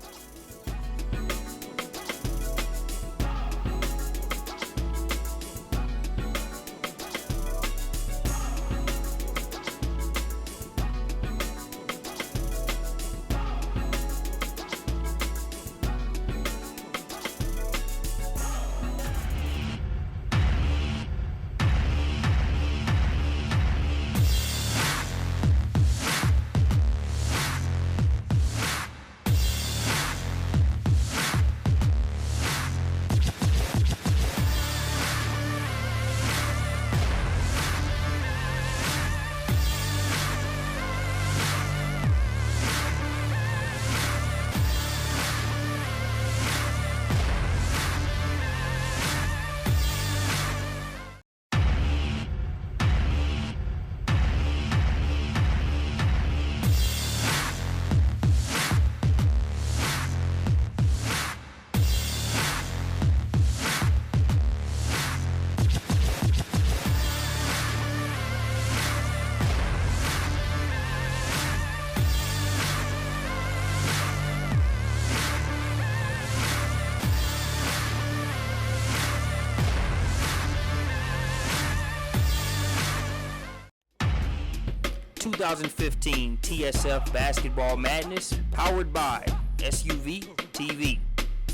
2015 TSF Basketball Madness, powered by SUVtv.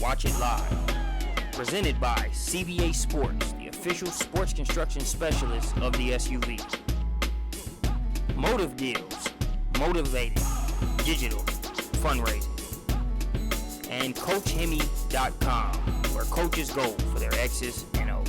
Watch it live. Presented by CBA Sports, the official sports construction specialist of the SUV. Motive Deals, motivating, digital, fundraising. And CoachHemi.com, where coaches go for their X's and O's.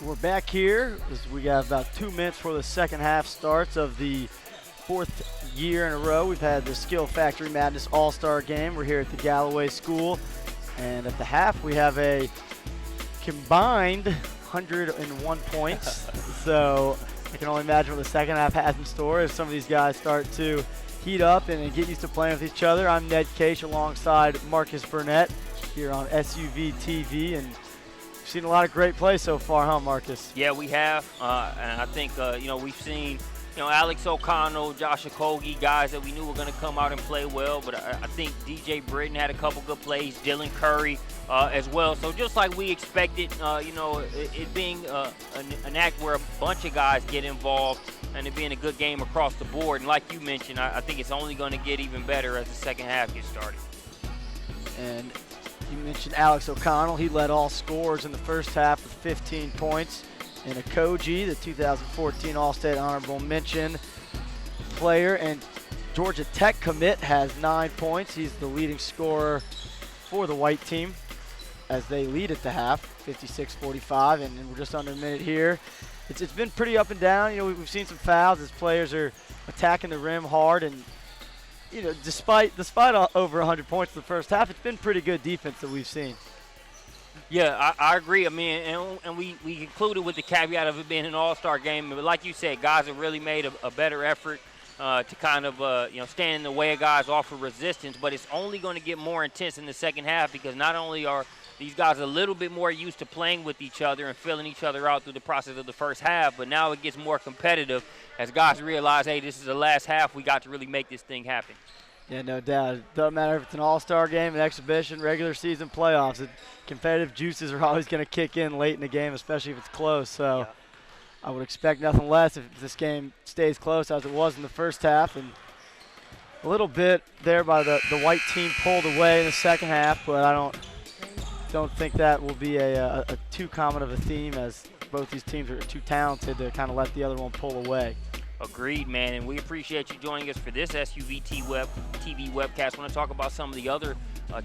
We're back here as we got about 2 minutes before the second half starts of the 4th year in a row. We've had the Skill Factory Madness All-Star Game. We're here at the Galloway School. And at the half, we have a combined 101 points. So I can only imagine what the second half has in store as some of these guys start to heat up and get used to playing with each other. I'm Ned Case alongside Marcus Burnett here on SUVtv, and we've seen a lot of great play so far, huh, Marcus? Yeah, we have, and I think we've seen Alex O'Connell, Josh Okogie, guys that we knew were going to come out and play well, but I think DJ Britton had a couple good plays, Dylan Curry as well. So just like we expected, it being an act where a bunch of guys get involved and it being a good game across the board. And like you mentioned, I think it's only going to get even better as the second half gets started. And you mentioned Alex O'Connell. He led all scorers in the first half with 15 points. And Okogie, the 2014 All-State Honorable Mention player and Georgia Tech commit, has 9 points. He's the leading scorer for the white team as they lead at the half, 56-45, and we're just under a minute here. It's been pretty up and down. We've seen some fouls as players are attacking the rim hard, and despite over 100 points in the first half, it's been pretty good defense that we've seen. Yeah, I agree. I mean, and we concluded with the caveat of it being an all-star game. But like you said, guys have really made a better effort to kind of, stand in the way of guys, offer resistance. But it's only going to get more intense in the second half because not only are these guys a little bit more used to playing with each other and filling each other out through the process of the first half, but now it gets more competitive as guys realize, hey, this is the last half. We got to really make this thing happen. Yeah, no doubt. It doesn't matter if it's an all-star game, an exhibition, regular season, playoffs. Competitive juices are always going to kick in late in the game, especially if it's close. So yeah. I would expect nothing less if this game stays close as it was in the first half. And a little bit there by the white team pulled away in the second half, but I don't think that will be a too common of a theme as both these teams are too talented to kind of let the other one pull away. Agreed, man, and we appreciate you joining us for this SUVtv webcast. I want to talk about some of the other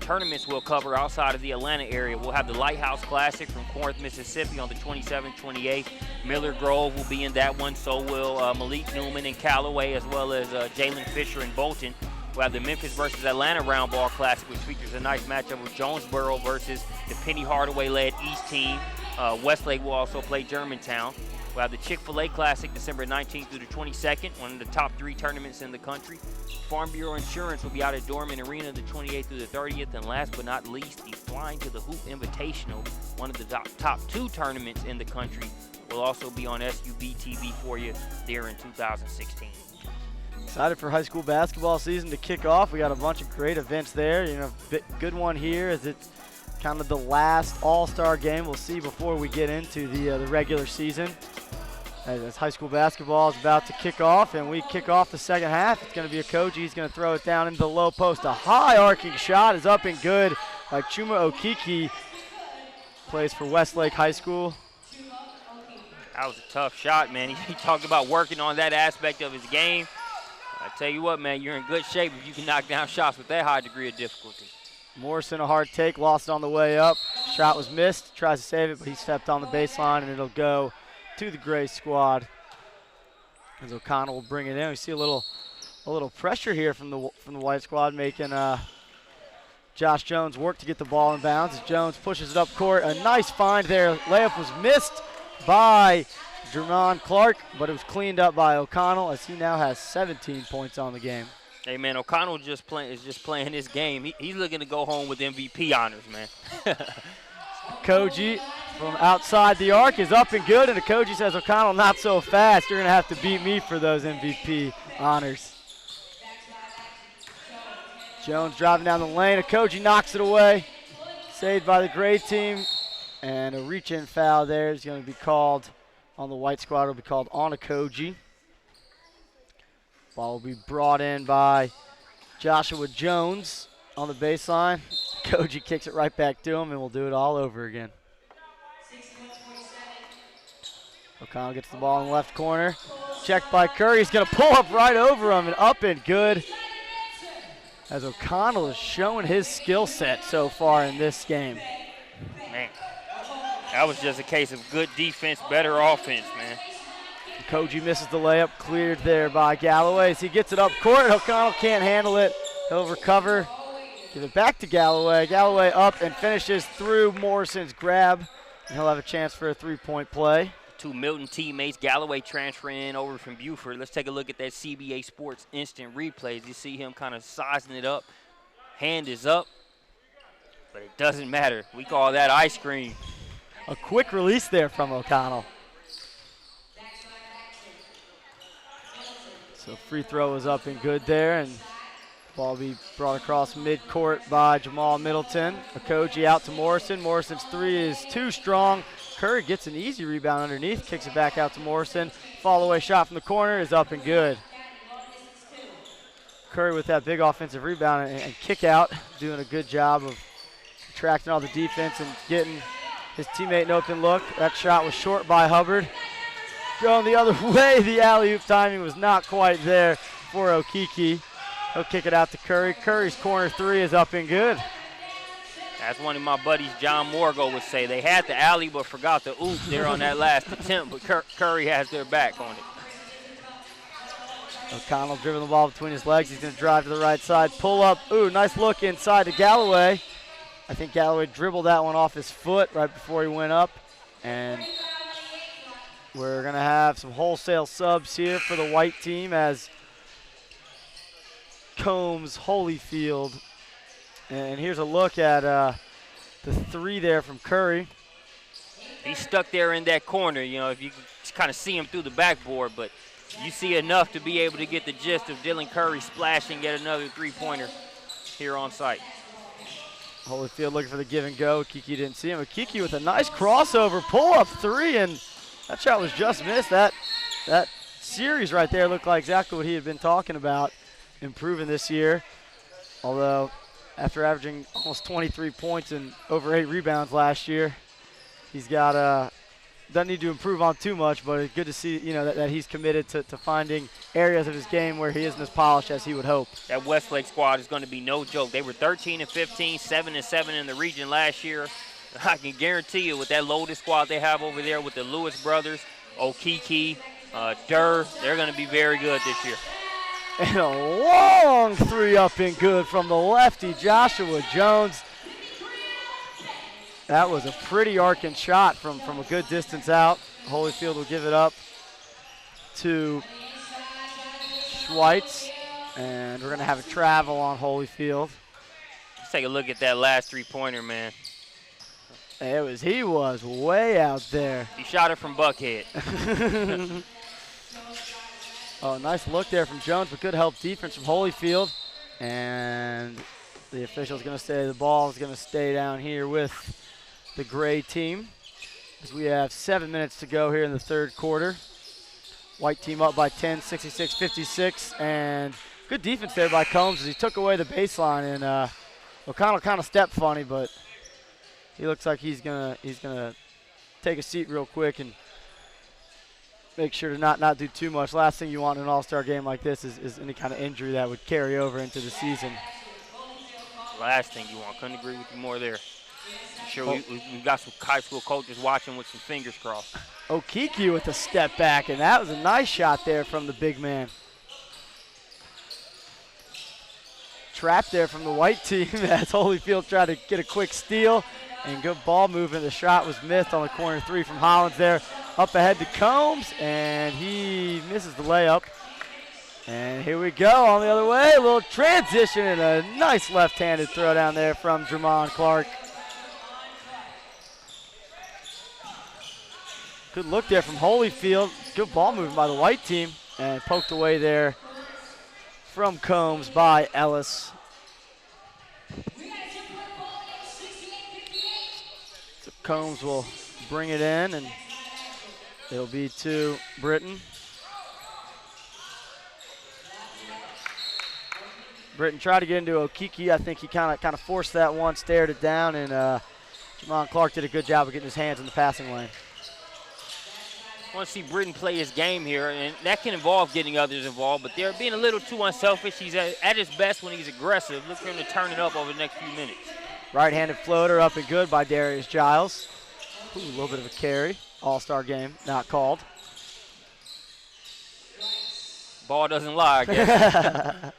tournaments we'll cover outside of the Atlanta area. We'll have the Lighthouse Classic from Corinth, Mississippi on the 27th, 28th. Miller Grove will be in that one, so will Malik Newman in Callaway, as well as Jalen Fisher in Bolton. We'll have the Memphis versus Atlanta Round Ball Classic, which features a nice matchup with Jonesboro versus the Penny Hardaway-led East team. Westlake will also play Germantown. We'll have the Chick-fil-A Classic December 19th through the 22nd, one of the top 3 tournaments in the country. Farm Bureau Insurance will be out at Dorman Arena the 28th through the 30th. And last but not least, the Flying to the Hoop Invitational, one of the top 2 tournaments in the country, will also be on SUVtv for you there in 2016. Excited for high school basketball season to kick off. We got a bunch of great events there. Good one here as it's kind of the last all-star game we'll see before we get into the regular season. As high school basketball is about to kick off, and we kick off the second half. It's going to be Okogie. He's going to throw it down into the low post. A high arcing shot is up and good by Chuma Okiki. Plays for Westlake High School. That was a tough shot, man. He talked about working on that aspect of his game. I tell you what, man, you're in good shape if you can knock down shots with that high degree of difficulty. Morrison, a hard take, lost it on the way up. Shot was missed, tries to save it, but he stepped on the baseline, and it'll go to the Gray squad. As O'Connell will bring it in. We see a little pressure here from the white squad, making Josh Jones work to get the ball in bounds. As Jones pushes it up court, a nice find there. Layup was missed by Jermon Clark, but it was cleaned up by O'Connell as he now has 17 points on the game. Hey, man, O'Connell is just playing his game. He's looking to go home with MVP honors, man. Okogie from outside the arc is up and good, and Okogie says, O'Connell, not so fast. You're going to have to beat me for those MVP honors. Jones driving down the lane. Okogie knocks it away. Saved by the Gray team. And a reach-in foul there is going to be called on the white squad. It will be called on Okogie. Ball will be brought in by Joshua Jones on the baseline. Okogie kicks it right back to him, and we'll do it all over again. O'Connell gets the ball in the left corner. Checked by Curry. He's going to pull up right over him, and up and good. As O'Connell is showing his skill set so far in this game. Man, That was just a case of good defense, better offense, man. Koji misses the layup, cleared there by Galloway. As he gets it up court, O'Connell can't handle it. He'll recover, give it back to Galloway. Galloway up and finishes through Morrison's grab. And he'll have a chance for a three-point play. Two Milton teammates, Galloway transferring in over from Buford. Let's take a look at that CBA Sports instant replays. You see him kind of sizing it up. Hand is up, but it doesn't matter. We call that ice cream. A quick release there from O'Connell. So free throw is up and good there, and ball be brought across midcourt by Jamal Middleton. Okogie out to Morrison. Morrison's three is too strong. Curry gets an easy rebound underneath, kicks it back out to Morrison. Fall-away shot from the corner is up and good. Curry with that big offensive rebound and kick out, doing a good job of attracting all the defense and getting his teammate an open look. That shot was short by Hubbard. Going the other way, the alley-oop timing was not quite there for Okiki. He'll kick it out to Curry. Curry's corner three is up and good. As one of my buddies, John Morgo, would say, they had the alley but forgot the oop there on that last attempt, but Curry has their back on it. O'Connell dribbling the ball between his legs. He's going to drive to the right side, pull up. Ooh, nice look inside to Galloway. I think Galloway dribbled that one off his foot right before he went up. And we're going to have some wholesale subs here for the white team as Combs, Holyfield. And here's a look at the three there from Curry. He's stuck there in that corner, you know, if you can kind of see him through the backboard, but you see enough to be able to get the gist of Dylan Curry splashing, get another three-pointer here on site. Holyfield looking for the give and go. Kiki didn't see him. But Kiki with a nice crossover, pull-up three, and that shot was just missed. That series right there looked like exactly what he had been talking about, improving this year. Although after averaging almost 23 points and over 8 rebounds last year, he's got doesn't need to improve on too much, but it's good to see, you know, that he's committed to finding areas of his game where he isn't as polished as he would hope. That Westlake squad is going to be no joke. They were 13-15, 7-7 in the region last year. I can guarantee you with that loaded squad they have over there with the Lewis brothers, Okiki, Durr, they're going to be very good this year. And a long three up and good from the lefty, Joshua Jones. That was a pretty arcing shot from a good distance out. Holyfield will give it up to Schweitz, and we're going to have a travel on Holyfield. Let's take a look at that last three-pointer, man. He was way out there. He shot it from Buckhead. Oh, nice look there from Jones, but good help defense from Holyfield. And the official's going to say the ball is going to stay down here with the gray team as we have 7 minutes to go here in the third quarter. White team up by 10, 66-56, and good defense there by Combs as he took away the baseline. And O'Connell kind of stepped funny, but he looks like he's gonna take a seat real quick and make sure to not do too much. Last thing you want in an all-star game like this is any kind of injury that would carry over into the season. Last thing you want. Couldn't agree with you more there. I'm sure we've got some high school coaches watching with some fingers crossed. Okiki with a step back, and that was a nice shot there from the big man. Trapped there from the white team as Holyfield tried to get a quick steal, and good ball movement. The shot was missed on the corner three from Hollins there. Up ahead to Combs, and he misses the layup. And here we go on the other way. A little transition and a nice left-handed throw down there from Jermon Clark. Good look there from Holyfield. Good ball movement by the white team. And poked away there from Combs by Ellis. So Combs will bring it in, and it'll be to Britton. Britton tried to get into Okiki. I think he kind of forced that one, stared it down, and Jermon Clark did a good job of getting his hands in the passing lane. I want to see Britton play his game here, and that can involve getting others involved, but they're being a little too unselfish. He's at his best when he's aggressive. Look for him to turn it up over the next few minutes. Right-handed floater up and good by Darius Giles. Ooh, a little bit of a carry. All-star game, not called. Ball doesn't lie, I guess.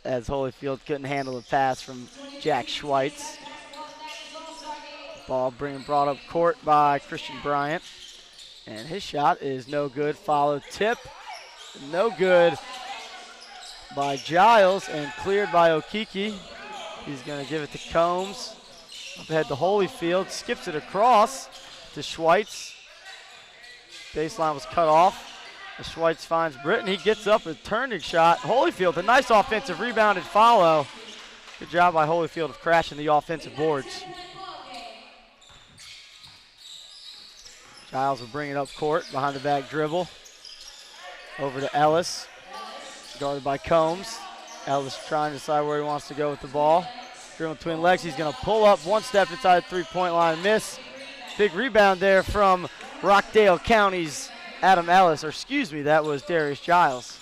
As Holyfield couldn't handle the pass from Jack Schweitz. Ball brought up court by Christian Bryant. And his shot is no good. Follow tip. No good by Giles and cleared by Okiki. He's going to give it to Combs. Up ahead to Holyfield. Skips it across to Schweitz. Baseline was cut off. Schweitz finds Britton. He gets up a turning shot. Holyfield, a nice offensive rebound and follow. Good job by Holyfield of crashing the offensive boards. Giles will bring it up court behind the back dribble. Over to Ellis. Guarded by Combs. Ellis trying to decide where he wants to go with the ball. Dribbling between legs. He's going to pull up one step inside the three-point line. Miss. Big rebound there from Rockdale County's Adam Ellis, or excuse me, that was Darius Giles.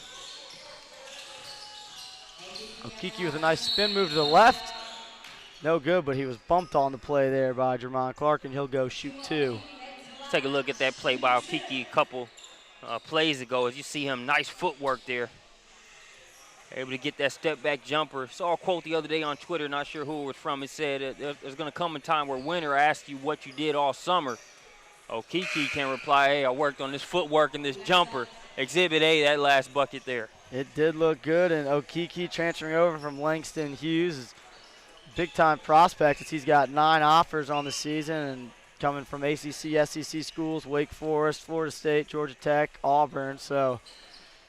Okiki with a nice spin move to the left. No good, but he was bumped on the play there by Jermon Clark, and he'll go shoot two. Let's take a look at that play by Okiki a couple plays ago. As you see him, nice footwork there. Able to get that step-back jumper. Saw a quote the other day on Twitter, not sure who it was from. It said, there's going to come a time where winner asks you what you did all summer. Okiki can reply, hey, I worked on this footwork and this jumper. Exhibit A, that last bucket there. It did look good, and Okiki transferring over from Langston Hughes is big-time prospect as he's got 9 offers on the season and coming from ACC, SEC schools, Wake Forest, Florida State, Georgia Tech, Auburn. So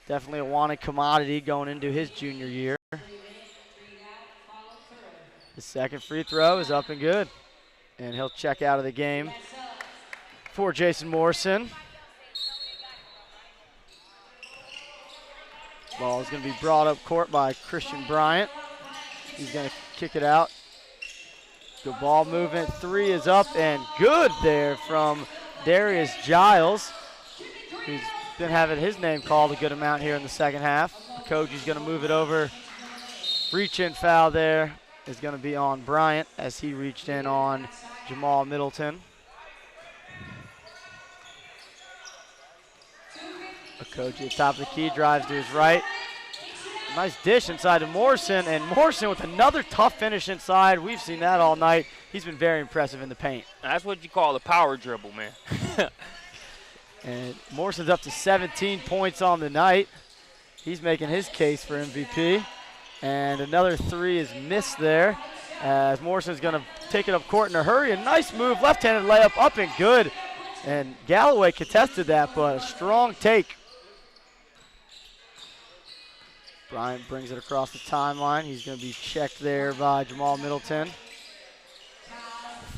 definitely a wanted commodity going into his junior year. His second free throw is up and good, and he'll check out of the game for Jason Morrison. Ball is going to be brought up court by Christian Bryant. He's going to kick it out. Good ball movement. 3 is up and good there from Darius Giles, who's been having his name called a good amount here in the second half. Koji's going to move it over. Reach-in foul there is going to be on Bryant as he reached in on Jamal Middleton. Okoji at the top of the key, drives to his right. Nice dish inside to Morrison, and Morrison with another tough finish inside. We've seen that all night. He's been very impressive in the paint. That's what you call a power dribble, man. And Morrison's up to 17 points on the night. He's making his case for MVP. And another 3 is missed there as Morrison's going to take it up court in a hurry. A nice move, left-handed layup, up and good. And Galloway contested that, but a strong take. Bryant brings it across the timeline. He's going to be checked there by Jamal Middleton.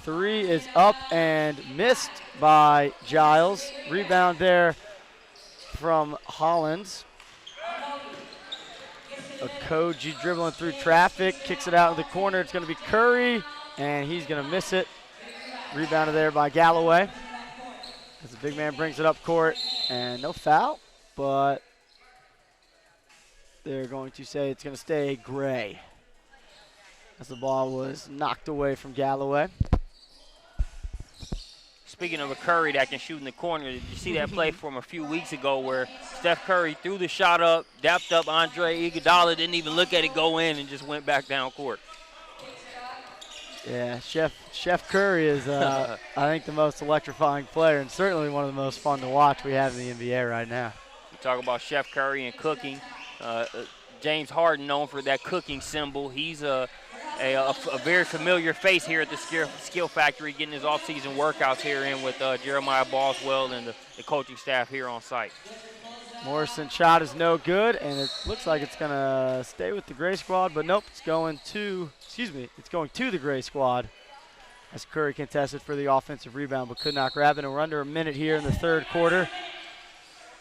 3 is up and missed by Giles. Rebound there from Hollins. Okoji dribbling through traffic, kicks it out in the corner. It's going to be Curry, and he's going to miss it. Rebounded there by Galloway. As the big man brings it up court, and no foul, but they're going to say it's going to stay gray as the ball was knocked away from Galloway. Speaking of a Curry that can shoot in the corner, did you see that play from a few weeks ago where Steph Curry threw the shot up, dapped up Andre Iguodala, didn't even look at it go in, and just went back down court? Yeah, Chef Curry is, I think, the most electrifying player and certainly one of the most fun to watch we have in the NBA right now. You talk about Chef Curry and cooking. James Harden, known for that cooking symbol. He's a very familiar face here at the Skill Factory, getting his off-season workouts here in with Jeremiah Boswell and the coaching staff here on site. Morrison's shot is no good, and it looks like it's going to stay with the Gray squad, but nope, it's going to the Gray squad as Curry contested for the offensive rebound but could not grab it. And we're under a minute here in the third quarter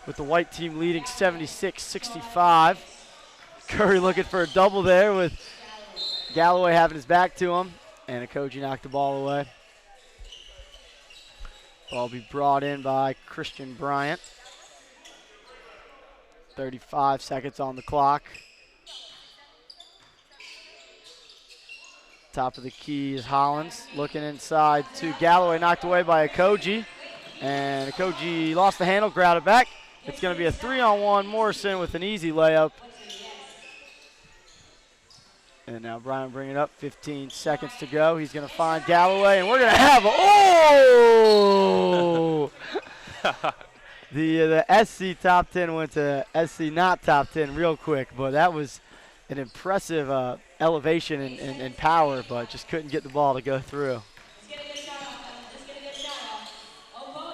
with the white team leading 76-65. Curry looking for a double there with Galloway having his back to him, and Okoji knocked the ball away. Ball will be brought in by Christian Bryant. 35 seconds on the clock. Top of the key is Hollins looking inside to Galloway, knocked away by Akoji. And Akoji lost the handle, grounded back. It's going to be a 3-on-1. Morrison with an easy layup. And now Brian bringing it up, 15 seconds to go. He's going to find Galloway, and we're going to have the SC top 10 went to SC not top 10 real quick, but that was an impressive elevation and power, but just couldn't get the ball to go through.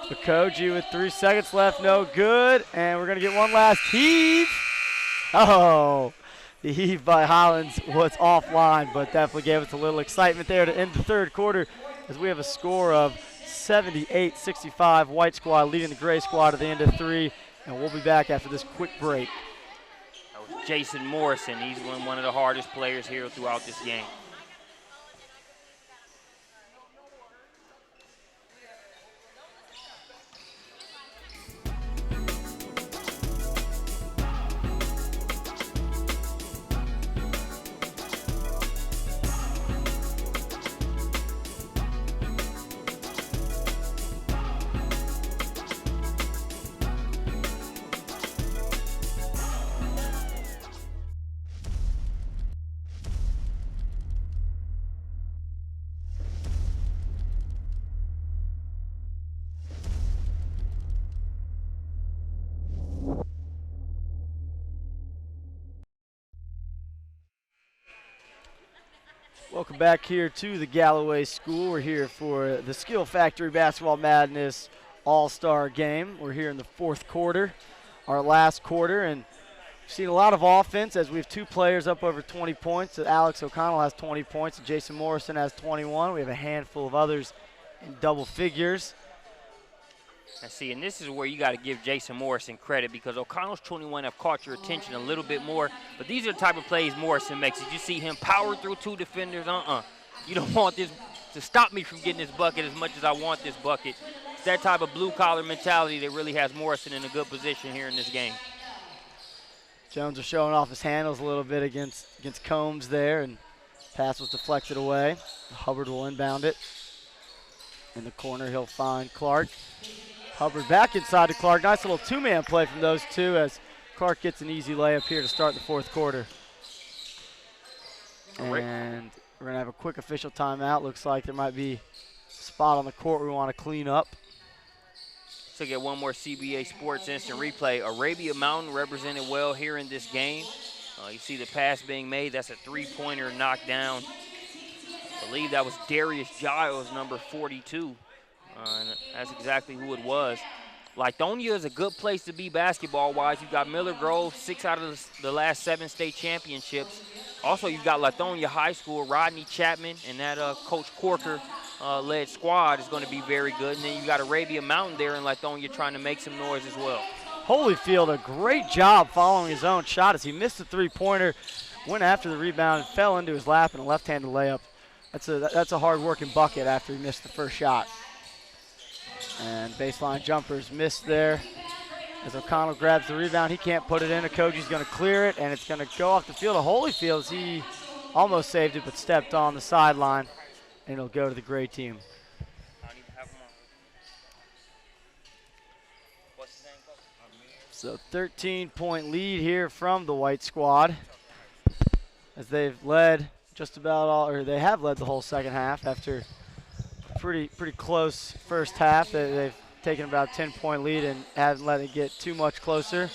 Akoji with 3 seconds left, no good, and we're going to get one last heave. Oh. The heave by Hollins was offline, but definitely gave us a little excitement there to end the third quarter as we have a score of 78-65. White squad leading the gray squad at the end of 3, and we'll be back after this quick break. That was Jason Morrison. He's one of the hardest players here throughout this game. Welcome back here to the Galloway School. We're here for the Skill Factory Basketball Madness All-Star Game. We're here in the fourth quarter, our last quarter, and we've seen a lot of offense as we have 2 players up over 20 points. Alex O'Connell has 20 points, and Jason Morrison has 21. We have a handful of others in double figures. And see, and this is where you got to give Jason Morrison credit, because O'Connell's 21 have caught your attention a little bit more, but these are the type of plays Morrison makes. Did you see him power through 2 defenders? You don't want this to stop me from getting this bucket as much as I want this bucket. It's that type of blue-collar mentality that really has Morrison in a good position here in this game. Jones is showing off his handles a little bit against Combs there, and pass was deflected away. Hubbard will inbound it. In the corner, he'll find Clark. Hubbard back inside to Clark. Nice little 2-man play from those 2 as Clark gets an easy layup here to start the fourth quarter. And we're going to have a quick official timeout. Looks like there might be a spot on the court we want to clean up. So get one more CBA Sports instant replay. Arabia Mountain represented well here in this game. You see the pass being made. That's a 3-pointer knocked down. I believe that was Darius Giles, number 42. And that's exactly who it was. Lithonia is a good place to be basketball-wise. You've got Miller Grove, 6 out of the last 7 state championships. Also, you've got Lithonia High School, Rodney Chapman, and that Coach Corker-led squad is going to be very good. And then you've got Arabia Mountain there in Lithonia trying to make some noise as well. Holyfield, a great job following his own shot as he missed the 3-pointer, went after the rebound, and fell into his lap in a left-handed layup. That's a hard-working bucket after he missed the first shot. And baseline jumpers missed there. As O'Connell grabs the rebound, he can't put it in. Akoji's going to clear it, and it's going to go off the field of Holyfield as he almost saved it but stepped on the sideline, and it'll go to the gray team. So 13-point lead here from the white squad as they've led just about all, or they have led the whole second half after pretty close first half. They've taken about a 10-point lead and haven't let it get too much closer.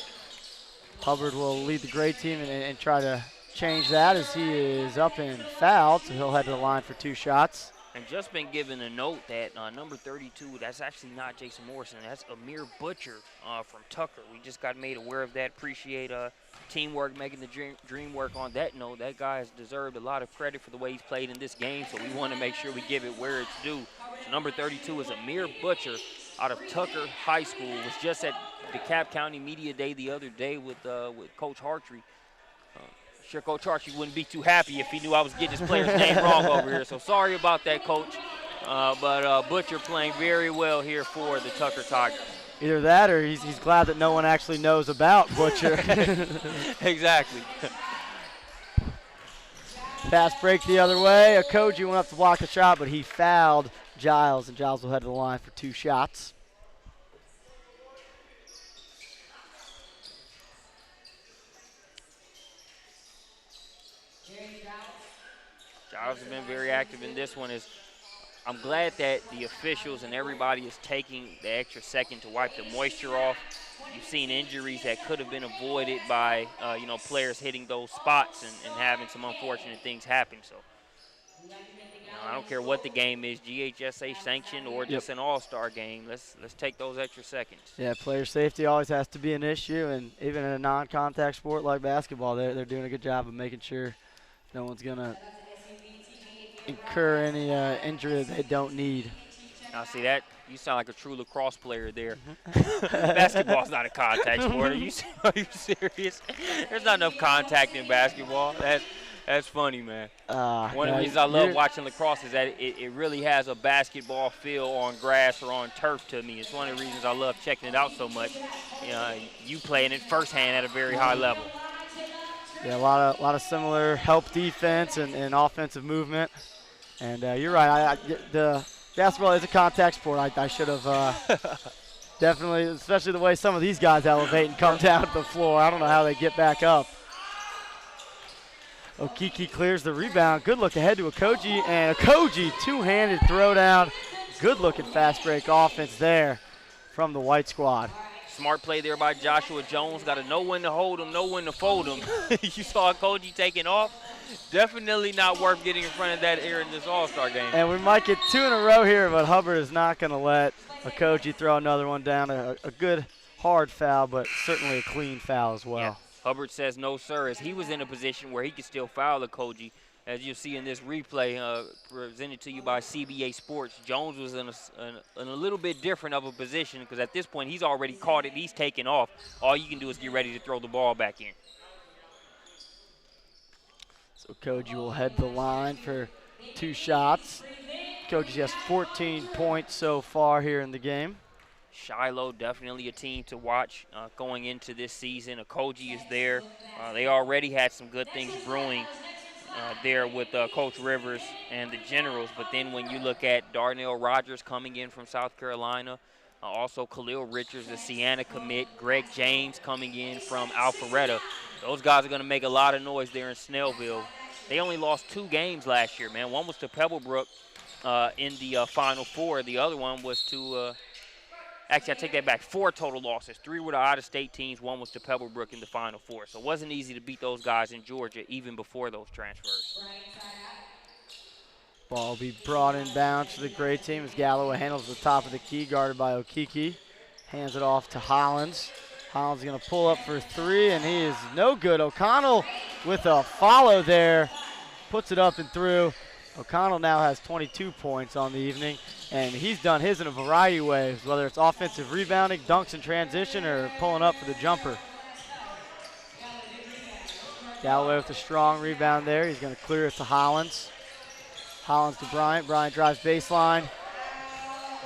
Hubbard will lead the gray team and try to change that as he is up and fouled, so he'll head to the line for 2 shots. And just been given a note that number 32, that's actually not Jason Morrison. That's Amir Butcher from Tucker. We just got made aware of that. Appreciate teamwork, making the dream work on that note. That guy has deserved a lot of credit for the way he's played in this game, so we want to make sure we give it where it's due. So number 32 is Amir Butcher out of Tucker High School. Was just at DeKalb County Media Day the other day with Coach Hartree. Sure, Coach Hartree wouldn't be too happy if he knew I was getting his player's name wrong over here. So sorry about that, Coach. But Butcher playing very well here for the Tucker Tigers. Either that or he's glad that no one actually knows about Butcher. Exactly. Pass break the other way. Okoji went up to block the shot, but he fouled Giles, and Giles will head to the line for 2 shots. Giles has been very active in this one. I'm glad that the officials and everybody is taking the extra second to wipe the moisture off. You've seen injuries that could have been avoided by players hitting those spots and having some unfortunate things happen. So I don't care what the game is, GHSA sanctioned or just an all-star game. Let's take those extra seconds. Yeah, player safety always has to be an issue, and even in a non-contact sport like basketball, they're doing a good job of making sure no one's going to incur any injury that they don't need. Now, see that? You sound like a true lacrosse player there. Basketball's not a contact sport. Are you serious? There's not enough contact in basketball. That's funny, man. One of the reasons I love watching lacrosse is that it really has a basketball feel on grass or on turf to me. It's one of the reasons I love checking it out so much. You playing it firsthand at a very high level. Yeah, a lot of similar help defense and offensive movement. And you're right. The basketball is a contact sport. I should have definitely, especially the way some of these guys elevate and come down to the floor. I don't know how they get back up. Okiki clears the rebound. Good look ahead to Okoji, and Okoji two-handed throwdown. Good looking fast break offense there from the white squad. Smart play there by Joshua Jones. Got to know when to hold him, know when to fold him. You saw Okoji taking off. Definitely not worth getting in front of that here in this All-Star game. And we might get 2 in a row here, but Hubbard is not going to let Okoji throw another one down. A good hard foul, but certainly a clean foul as well. Yeah. Hubbard says no, sir, as he was in a position where he could still foul Okoji. As you'll see in this replay presented to you by CBA Sports, Jones was in a little bit different of a position because at this point he's already caught it. He's taken off. All you can do is get ready to throw the ball back in. So Okoji will head the line for 2 shots. Okoji has 14 points so far here in the game. Shiloh, definitely a team to watch going into this season. Okoji is there. They already had some good things brewing there with Coach Rivers and the Generals. But then when you look at Darnell Rogers coming in from South Carolina, also Khalil Richards, the Siena commit, Greg James coming in from Alpharetta. Those guys are going to make a lot of noise there in Snellville. They only lost 2 games last year, man. One was to Pebblebrook in the Final Four. The other one was to actually, I take that back. 4 total losses. 3 were to out-of-state teams. 1 was to Pebblebrook in the Final Four. So it wasn't easy to beat those guys in Georgia even before those transfers. Ball will be brought in bounds to the gray team as Galloway handles the top of the key, guarded by Okiki. Hands it off to Hollins. Hollins is going to pull up for 3, and he is no good. O'Connell with a follow there. Puts it up and through. O'Connell now has 22 points on the evening, and he's done his in a variety of ways, whether it's offensive rebounding, dunks in transition, or pulling up for the jumper. Galloway with a strong rebound there. He's going to clear it to Hollins. Hollins to Bryant. Bryant drives baseline.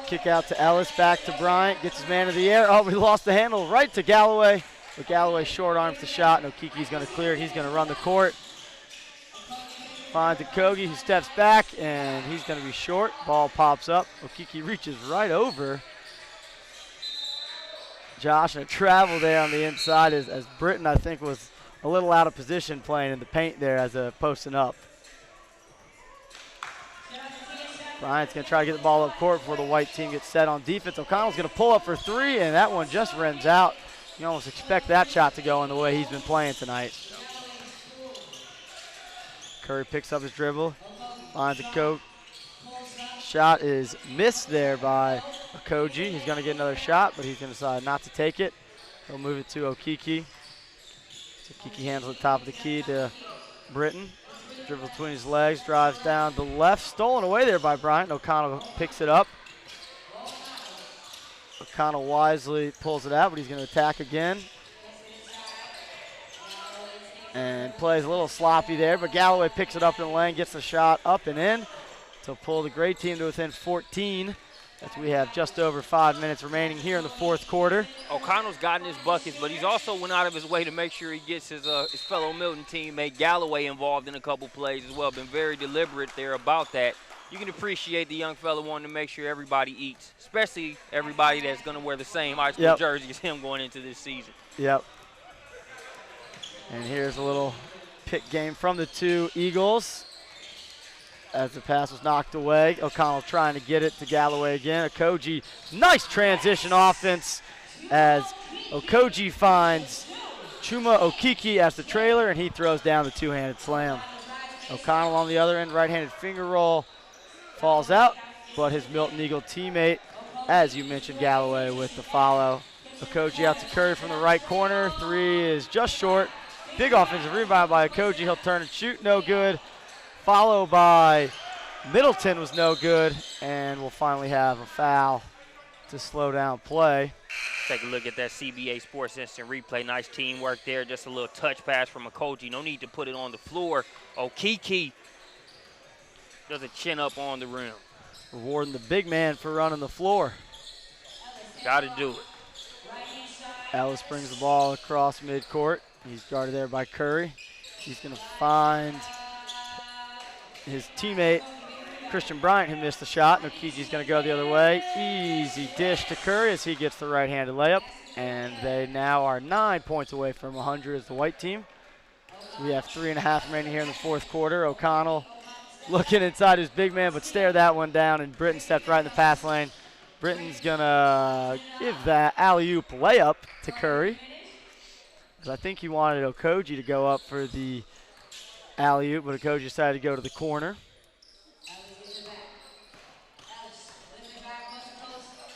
Kick out to Ellis, back to Bryant. Gets his man in the air. Oh, we lost the handle right to Galloway. But Galloway short arms the shot, and Okiki's going to clear it. He's going to run the court. Finds Okogie, who steps back, and he's going to be short. Ball pops up. Okiki reaches right over Josh, and a travel there on the inside as Britton, I think, was a little out of position playing in the paint there as a posting up. Bryant's going to try to get the ball up court before the white team gets set on defense. O'Connell's going to pull up for 3, and that one just rims out. You almost expect that shot to go in the way he's been playing tonight. Curry picks up his dribble, finds a coat. Shot is missed there by Okogie. He's going to get another shot, but he's going to decide not to take it. He'll move it to Okiki. So Okiki handles the top of the key to Britton. Dribble between his legs, drives down the left. Stolen away there by Bryant. O'Connell picks it up. O'Connell wisely pulls it out, but he's going to attack again. And plays a little sloppy there, but Galloway picks it up in the lane, gets the shot up and in to pull the gray team to within 14 as we have just over 5 minutes remaining here in the fourth quarter. O'Connell's gotten his buckets, but he's also went out of his way to make sure he gets his fellow Milton teammate Galloway involved in a couple plays as well. Been very deliberate there about that. You can appreciate the young fella wanting to make sure everybody eats, especially everybody that's going to wear the same high school jersey as him going into this season. Yep. And here's a little pick game from the two Eagles. As the pass was knocked away, O'Connell trying to get it to Galloway again. Okoji, nice transition offense as Okoji finds Chuma Okiki as the trailer, and he throws down the two-handed slam. O'Connell on the other end, right-handed finger roll, falls out, but his Milton Eagle teammate, as you mentioned, Galloway with the follow. Okoji out to Curry from the right corner. Three is just short. Big offensive rebound by Okoji. He'll turn and shoot, no good. Followed by Middleton was no good, and we'll finally have a foul to slow down play. Take a look at that CBA Sports Instant Replay. Nice teamwork there. Just a little touch pass from Okoji. No need to put it on the floor. Okiki does a chin up on the rim. Rewarding the big man for running the floor. Got to do it. Ellis brings the ball across midcourt. He's guarded there by Curry. He's going to find his teammate, Christian Bryant, who missed the shot. Okiji's going to go the other way. Easy dish to Curry as he gets the right-handed layup. And they now are 9 points away from 100 as the white team. So we have 3.5 remaining here in the fourth quarter. O'Connell looking inside his big man, but stared that one down, and Britton stepped right in the pass lane. Britton's going to give that alley-oop layup to Curry, because I think he wanted Okoji to go up for the alley-oop, but Okoji decided to go to the corner.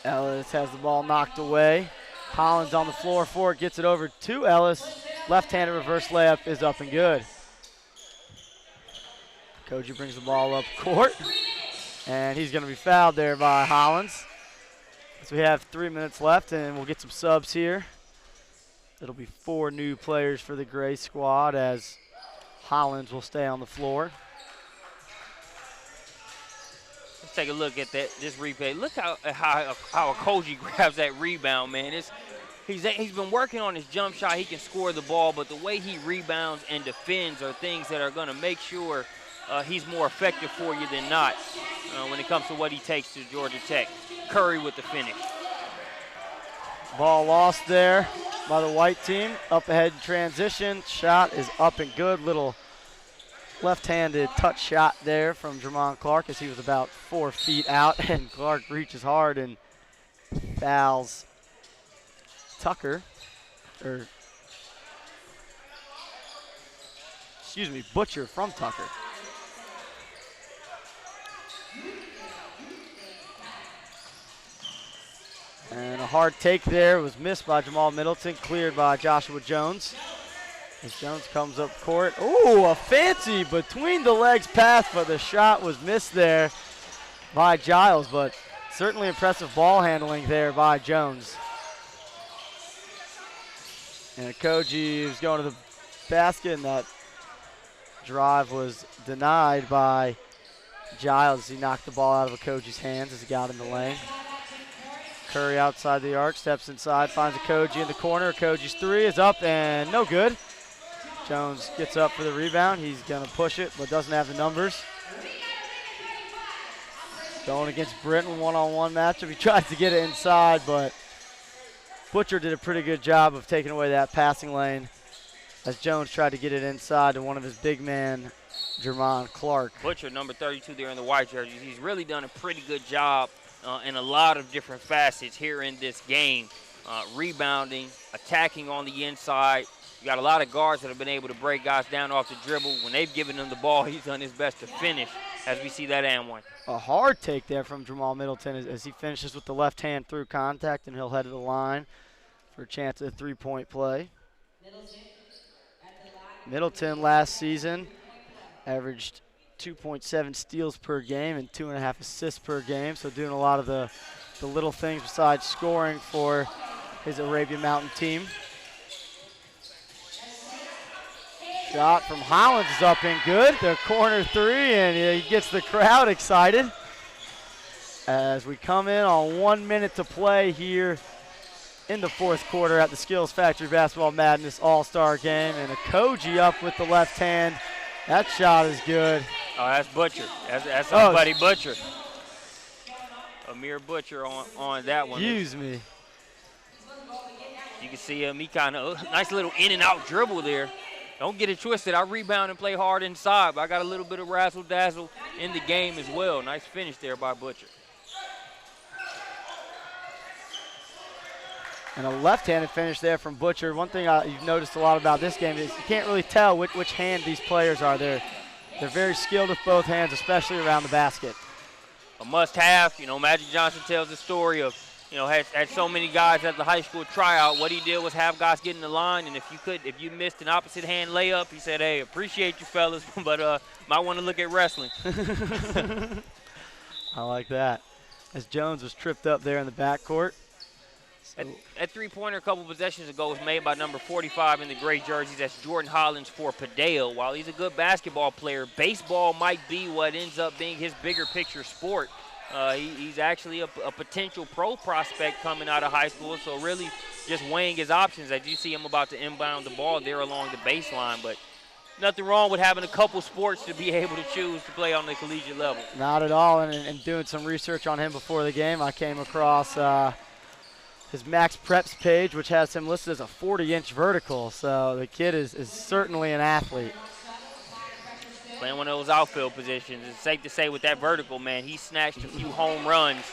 Ellis has the ball knocked away. Collins on the floor for it, gets it over to Ellis. Left-handed reverse layup is up and good. Okoji brings the ball up court, and he's going to be fouled there by Hollins. So we have 3 minutes left, and we'll get some subs here. It'll be 4 new players for the Gray squad as Hollins will stay on the floor. Let's take a look at this replay. Look how Okoji grabs that rebound, man. He's been working on his jump shot. He can score the ball, but the way he rebounds and defends are things that are going to make sure he's more effective for you than not when it comes to what he takes to Georgia Tech. Curry with the finish. Ball lost there by the white team. Up ahead in transition. Shot is up and good. Little left-handed touch shot there from Jermon Clark as he was about 4 feet out, and Clark reaches hard and fouls Tucker, or excuse me, Butcher from Tucker. And a hard take there was missed by Jamal Middleton, cleared by Joshua Jones. As Jones comes up court. Ooh, a fancy between the legs pass, but the shot was missed there by Giles, but certainly impressive ball handling there by Jones. And Okoji was going to the basket, and that drive was denied by Giles. He knocked the ball out of Okoji's hands as he got in the lane. Curry outside the arc, steps inside, finds Okoji in the corner. Okoji's three is up and no good. Jones gets up for the rebound. He's going to push it, but doesn't have the numbers. Going against Britton, one-on-one matchup. He tries to get it inside, but Butcher did a pretty good job of taking away that passing lane as Jones tried to get it inside to one of his big man, Jermon Clark. Butcher, number 32 there in the white jersey. He's really done a pretty good job in a lot of different facets here in this game. Rebounding, attacking on the inside. You got a lot of guards that have been able to break guys down off the dribble. When they've given him the ball, he's done his best to finish, as we see that and one. A hard take there from Jamal Middleton as he finishes with the left hand through contact, and he'll head to the line for a chance at a three-point play. Middleton last season averaged 2.7 steals per game and 2.5 assists per game, so doing a lot of the little things besides scoring for his Arabian Mountain team. Shot from Hollins is up and good. The corner three, and he gets the crowd excited. as we come in on 1 minute to play here in the fourth quarter at the Skills Factory Basketball Madness All-Star Game. And a Koji up with the left hand. That shot is good. Oh, that's Butcher. That's our buddy Butcher. Amir Butcher on that one. Excuse me. You can see him. He kind of nice little in and out dribble there. Don't get it twisted. I rebound and play hard inside, but I got a little bit of razzle dazzle in the game as well. Nice finish there by Butcher. And a left-handed finish there from Butcher. One thing you've noticed a lot about this game is you can't really tell which hand these players are. They're very skilled with both hands, especially around the basket. A must-have. You know, Magic Johnson tells the story of, you know, had so many guys at the high school tryout. What he did was have guys get in the line, and if you missed an opposite hand layup, he said, "Hey, appreciate you fellas, but might want to look at wrestling." I like that. As Jones was tripped up there in the backcourt. That three-pointer a couple possessions ago was made by number 45 in the gray jerseys. That's Jordan Hollins for Padale. While he's a good basketball player, baseball might be what ends up being his bigger picture sport. He's actually a potential pro prospect coming out of high school, so really just weighing his options as you see him about to inbound the ball there along the baseline. But nothing wrong with having a couple sports to be able to choose to play on the collegiate level. Not at all, and doing some research on him before the game, I came across his Max Preps page, which has him listed as a 40-inch vertical, so the kid is certainly an athlete. Playing one of those outfield positions. It's safe to say with that vertical, man, he snatched a few home runs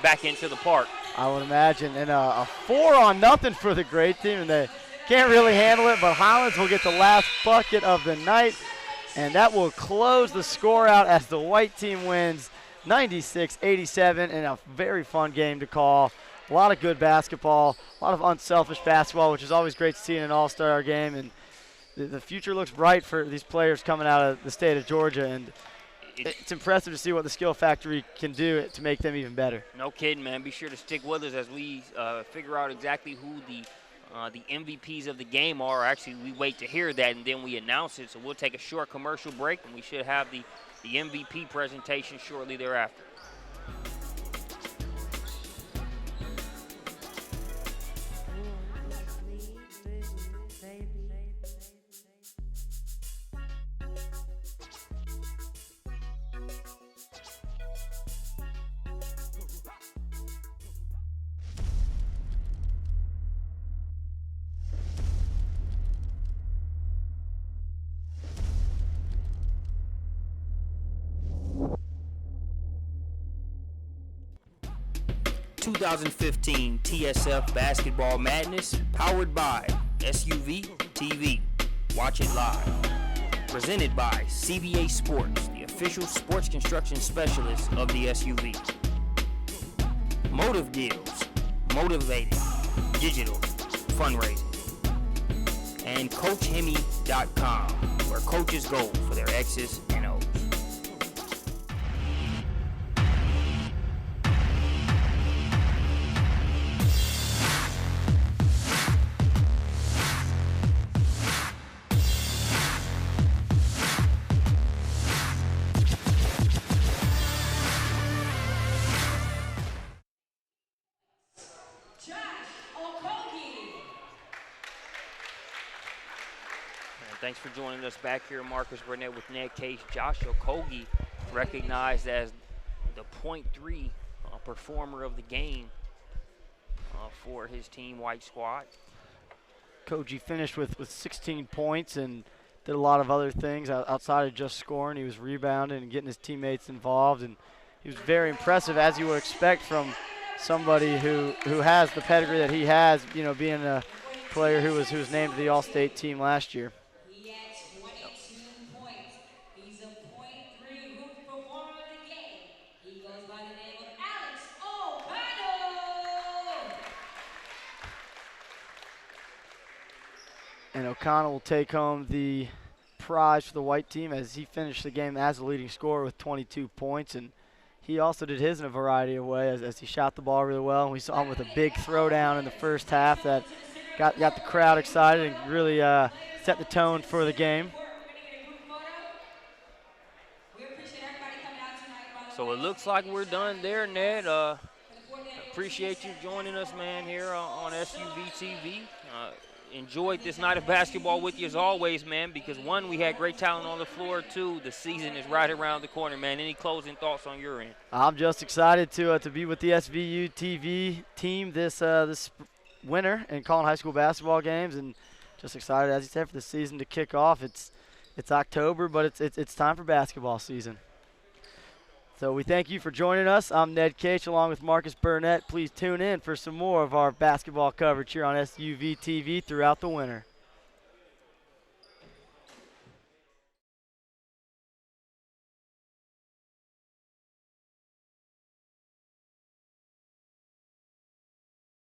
back into the park. I would imagine. And a 4-0 for the great team, and they can't really handle it, but Hollins will get the last bucket of the night, and that will close the score out as the white team wins 96-87 in a very fun game to call. A lot of good basketball, a lot of unselfish basketball, which is always great to see in an all-star game. And the future looks bright for these players coming out of the state of Georgia. And it's impressive to see what the Skill Factory can do to make them even better. No kidding, man. Be sure to stick with us as we figure out exactly who the MVPs of the game are. Actually, we wait to hear that, and then we announce it. So we'll take a short commercial break, and we should have the MVP presentation shortly thereafter. ...2015 TSF Basketball Madness, powered by SUVtv. Watch it live. Presented by CBA Sports, the official sports construction specialist of the SUV. Motive Deals, motivating, digital, fundraising. And CoachHemi.com, where coaches go for their X's and O's. Thanks for joining us back here, Marcus Burnett with Ned Case. Josh Okogie recognized as the .3 performer of the game for his team white squad. Koji finished with 16 points and did a lot of other things outside of just scoring. He was rebounding and getting his teammates involved, and he was very impressive, as you would expect from somebody who has the pedigree that he has, you know, being a player who was named to the All-State team last year. And O'Connell will take home the prize for the white team as he finished the game as the leading scorer with 22 points. And he also did his in a variety of ways as he shot the ball really well. And we saw him with a big throwdown in the first half that got the crowd excited and really set the tone for the game. So it looks like we're done there, Ned. Appreciate you joining us, man, here on SUVtv. Enjoyed this night of basketball with you as always, man, because one, we had great talent on the floor. Two, the season is right around the corner, man. Any closing thoughts on your end? I'm just excited to be with the SUVtv team this winter and calling high school basketball games, and just excited, as you said, for the season to kick off. It's October, but it's time for basketball season. So we thank you for joining us. I'm Ned Cage along with Marcus Burnett. Please tune in for some more of our basketball coverage here on SUVtv throughout the winter.